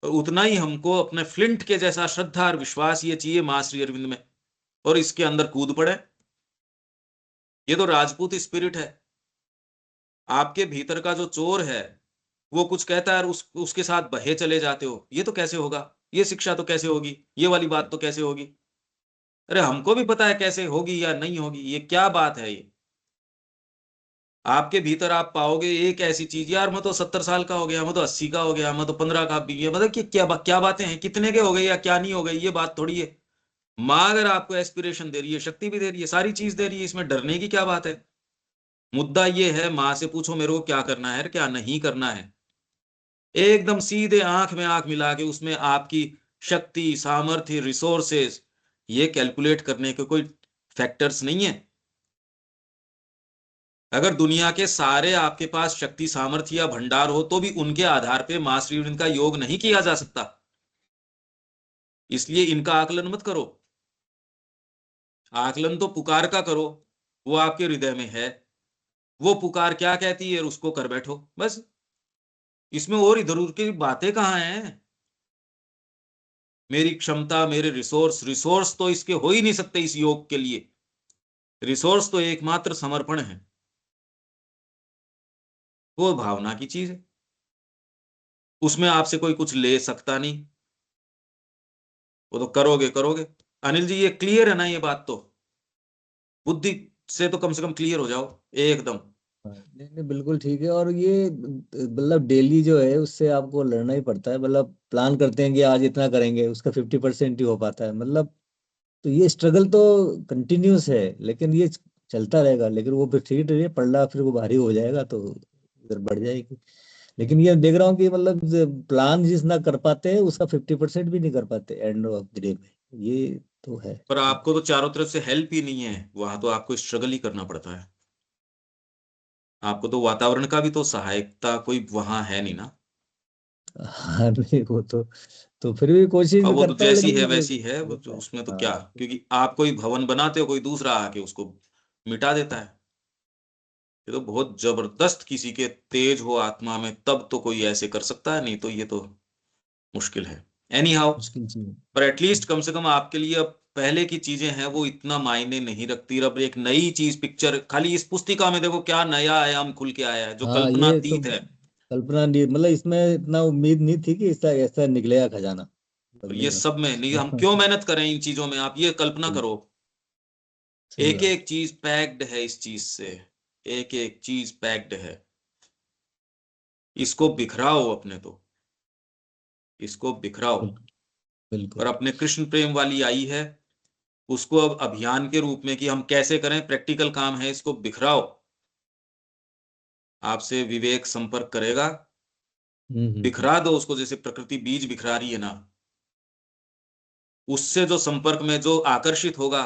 और उतना ही हमको अपने फ्लिंट के जैसा श्रद्धा और विश्वास ये चाहिए महाश्री अरविंद में, और इसके अंदर कूद पड़े। ये तो राजपूत स्पिरिट है। आपके भीतर का जो चोर है वो कुछ कहता है और उसके साथ बहे चले जाते हो। ये तो कैसे होगा? ये शिक्षा तो कैसे होगी? ये वाली बात तो कैसे होगी? अरे हमको भी पता है कैसे होगी या नहीं होगी, ये क्या बात है ये? आपके भीतर आप पाओगे एक ऐसी चीज, यार मैं तो 70 साल का हो गया, मैं तो 80 का हो गया, मैं तो 15 का भी गया, मतलब कि क्या बातें हैं, कितने के हो गए या क्या नहीं हो गए, ये बात थोड़ी है। माँ अगर आपको एस्पिरेशन दे रही है, शक्ति भी दे रही है, सारी चीज दे रही है, इसमें डरने की क्या बात है? मुद्दा ये है, माँ से पूछो मेरे को क्या करना है क्या नहीं करना है। एकदम सीधे आंख में आंख मिला के उसमें आपकी शक्ति, सामर्थ्य, रिसोर्सेस, ये कैलकुलेट करने के कोई फैक्टर्स नहीं है। अगर दुनिया के सारे आपके पास शक्ति, सामर्थ्य या भंडार हो तो भी उनके आधार पे मां श्री अरविंद का योग नहीं किया जा सकता। इसलिए इनका आकलन मत करो। आकलन तो पुकार का करो, वो आपके हृदय में है। वो पुकार क्या कहती है उसको कर बैठो बस। इसमें और इधर उधर की बातें कहाँ हैं? मेरी क्षमता, मेरे रिसोर्स तो इसके हो ही नहीं सकते इस योग के लिए। रिसोर्स तो एकमात्र समर्पण है, वो भावना की चीज है, उसमें आपसे कोई कुछ ले सकता नहीं, वो तो करोगे करोगे। अनिल जी ये क्लियर है ना ये बात? तो बुद्धि से तो कम से कम क्लियर हो जाओ एकदम। हाँ, नहीं नहीं बिल्कुल ठीक है। और ये मतलब डेली जो है उससे आपको लड़ना ही पड़ता है। मतलब प्लान करते हैं कि आज इतना करेंगे, उसका 50% ही हो पाता है। मतलब तो ये स्ट्रगल तो कंटिन्यूस है, लेकिन ये चलता रहेगा। लेकिन वो फिर ठीक है, पल्ला फिर वो भारी हो जाएगा तो इधर बढ़ जाएगी। लेकिन ये देख रहा हूँ कि मतलब प्लान जितना कर पाते हैं उसका 50% भी नहीं कर पाते एंड ऑफ द डे में। ये तो है। पर आपको तो चारों तरफ से हेल्प ही नहीं है, वहां तो आपको स्ट्रगल ही करना पड़ता है। आपको तो वातावरण का भी तो सहायकता कोई वहां है नहीं ना। हाँ नहीं वो तो फिर भी कोशिश अब भी वो तो करता हूँ, जैसी लेकिन है वो वैसी है, वो होता तो है। उसमें तो क्या, हाँ क्योंकि आप कोई भवन बनाते हो, कोई दूसरा आके उसको मिटा देता है। ये तो बहुत जबरदस्त किसी के तेज हो आत्मा में तब तो कोई ऐसे कर सकता है, नहीं तो ये तो मुश्किल है। एनी हाउ, मुश्किल चीज पर एटलीस्ट कम से कम आपके लिए अब पहले की चीजें हैं वो इतना मायने नहीं रखती। अब एक नई चीज पिक्चर, खाली इस पुस्तिका में देखो क्या नया आयाम खुल के आया है जो हाँ ये तो कल्पनातीत है। कल्पना नहीं, मतलब इसमें इतना उम्मीद नहीं थी कि ऐसा ऐसा निकलेगा खजाना। और मतलब ये नहीं। सब में नहीं, हम क्यों मेहनत करें इन चीजों में? आप ये कल्पना बिल्कुल, करो, सही एक बात। एक चीज पैक्ड है इस चीज से, एक एक चीज पैक्ड है। इसको बिखराओ अपने, तो इसको बिखराओ। बिल्कुल बिल्कुल। और अपने कृष्ण प्रेम वाली आई है, उसको अब अभियान के रूप में कि हम कैसे करें, प्रैक्टिकल काम है, इसको बिखराओ। आपसे विवेक संपर्क करेगा, हम्म। बिखरा दो उसको, जैसे प्रकृति बीज बिखरा रही है ना। उससे जो संपर्क में जो आकर्षित होगा,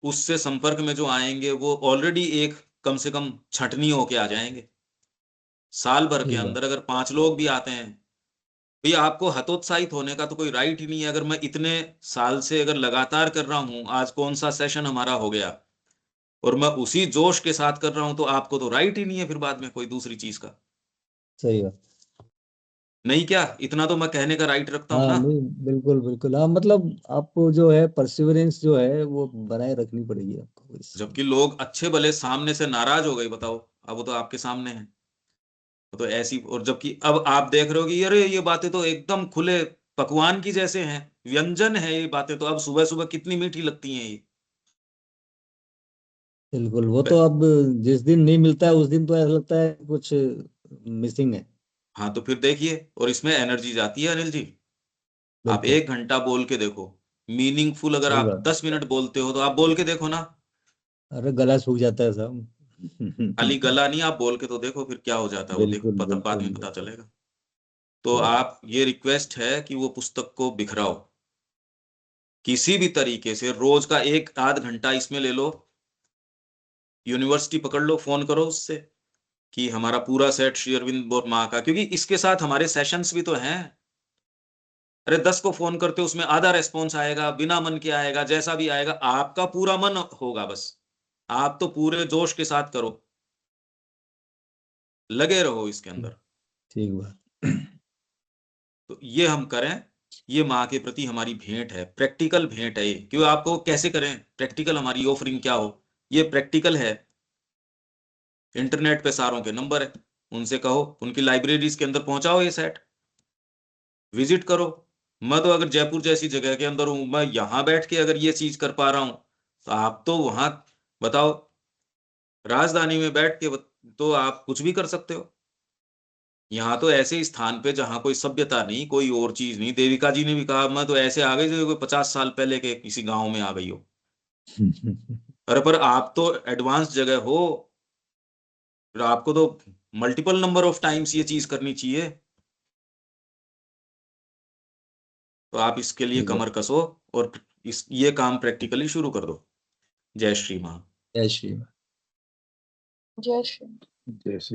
उससे संपर्क में जो आएंगे वो ऑलरेडी एक कम से कम छटनी होके आ जाएंगे। साल भर के सही बात। अंदर अगर 5 लोग भी आते हैं, भैया आपको हतोत्साहित होने का तो कोई राइट ही नहीं है। अगर मैं इतने साल से अगर लगातार कर रहा हूं, आज कौन सा सेशन हमारा हो गया, और मैं उसी जोश के साथ कर रहा हूं, तो आपको तो राइट ही नहीं है फिर बाद में कोई दूसरी चीज का। सही बात। नहीं क्या, इतना तो मैं कहने का राइट रखता हूं हाँ ना। नहीं बिल्कुल बिल्कुल। हाँ मतलब आपको जो है परसिवरेंस जो है वो बनाए रखनी पड़ेगी आपको इसमें। जबकि लोग अच्छे भले सामने से नाराज हो गए, बताओ, अब वो तो आपके सामने है। वो तो ऐसी, और जबकि अब आप देख रहे हो कि अरे ये बातें तो एकदम खुले पकवान की जैसे हैं, व्यंजन है ये बातें, तो अब सुबह सुबह कितनी मीठी लगती हैं ये। बिल्कुल, वो तो अब जिस दिन नहीं मिलता है उस दिन तो ऐसा लगता है कुछ मिसिंग है। हाँ तो फिर देखिए, और इसमें एनर्जी जाती है अनिल जी। आप बिल्कुल 1 घंटा बोल के देखो, मीनिंगफुल अगर सही आप बात। 10 मिनट बोलते हो तो आप बोल के देखो ना। अरे गला सूख जाता है सब। खाली गला नहीं, आप बोल के तो देखो फिर क्या हो जाता है, वो देखो बिल्कुल पता, बाद बिल्कुल में पता बिल्कुल। चलेगा। तो सही बात। आप, ये रिक्वेस्ट है कि वो पुस्तक को बिखराओ किसी भी तरीके से। रोज का 1 आध घंटा इसमें ले लो, यूनिवर्सिटी पकड़ लो, फोन करो उससे कि हमारा पूरा सेट श्री अरविंद और माँ का, क्योंकि इसके साथ हमारे सेशंस भी तो हैं। अरे 10 को फोन करते हो, उसमें आधा रेस्पॉन्स आएगा, बिना मन के आएगा, जैसा भी आएगा, आपका पूरा मन होगा बस। आप तो पूरे जोश के साथ करो, लगे रहो इसके ठीक अंदर। ठीक बात। तो ये हम करें, ये माँ के प्रति हमारी भेंट है, प्रैक्टिकल भेंट है ये। क्यों, आपको कैसे करें प्रैक्टिकल, हमारी ऑफरिंग क्या हो, ये प्रैक्टिकल है। इंटरनेट पे सारों के नंबर है, उनसे कहो, उनकी लाइब्रेरीज के अंदर पहुंचाओ ये सेट, विजिट करो। मैं तो अगर जयपुर जैसी जगह के अंदर हूं, मैं यहां बैठ के अगर ये चीज कर पा रहा हूं, तो आप तो वहां, बताओ, राजधानी में बैठ के तो आप कुछ भी कर सकते हो। यहाँ तो ऐसे स्थान पे जहां कोई सभ्यता नहीं, कोई और चीज नहीं। देविका जी ने भी कहा, मैं तो ऐसे आ गई जैसे कोई 50 साल पहले के किसी गांव में आ गई हो। अरे पर आप तो एडवांस जगह हो, फिर आपको तो मल्टीपल नंबर ऑफ टाइम्स ये चीज करनी चाहिए। तो आप इसके लिए ठीक है। कमर कसो, और इस ये काम प्रैक्टिकली शुरू कर दो। जय श्री माँ। जय श्री। जय श्री जय श्री।